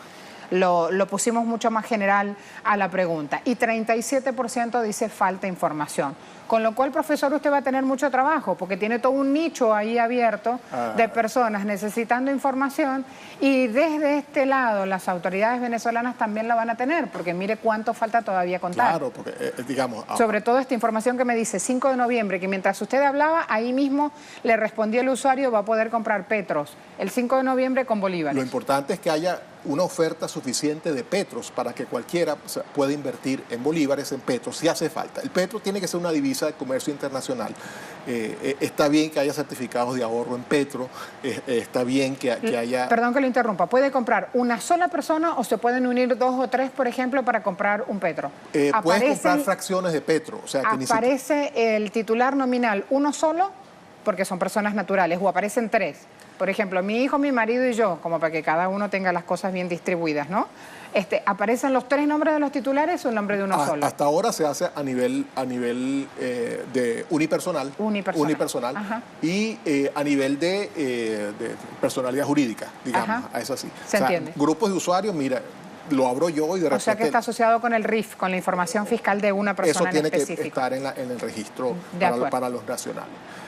Speaker 1: Lo pusimos mucho más general a la pregunta. Y 37% dice falta información. Con lo cual, profesor, usted va a tener mucho trabajo, porque tiene todo un nicho ahí abierto de personas necesitando información, y desde este lado las autoridades venezolanas también la van a tener, porque mire cuánto falta todavía contar.
Speaker 10: Claro, porque digamos...
Speaker 1: Sobre todo esta información que me dice 5 de noviembre, que mientras usted hablaba, ahí mismo le respondió el usuario, va a poder comprar petros el 5 de noviembre con bolívares.
Speaker 10: Lo importante es que haya una oferta suficiente de petros para que cualquiera pueda invertir en bolívares, en petros, si hace falta. El petro tiene que ser una divisa de comercio internacional. Está bien que haya certificados de ahorro en petro, está bien que haya...
Speaker 1: Perdón que lo interrumpa, ¿puede comprar una sola persona o se pueden unir 2 o 3, por ejemplo, para comprar un petro?
Speaker 10: Puedes comprar fracciones de petro. O sea, que
Speaker 1: ¿aparece el titular nominal uno solo? Porque son personas naturales, o aparecen 3. Por ejemplo, mi hijo, mi marido y yo, como para que cada uno tenga las cosas bien distribuidas, ¿no? ¿Aparecen los 3 nombres de los titulares o el nombre de uno solo?
Speaker 10: Hasta ahora se hace a nivel de unipersonal. Unipersonal. Y a nivel de personalidad jurídica, digamos. Es así.
Speaker 1: Se entiende.
Speaker 10: Grupos de usuarios, mira, lo abro yo y de repente...
Speaker 1: O sea que está asociado con el RIF, con la información fiscal de una persona
Speaker 10: en específica.
Speaker 1: Eso tiene
Speaker 10: que estar en el registro para los nacionales.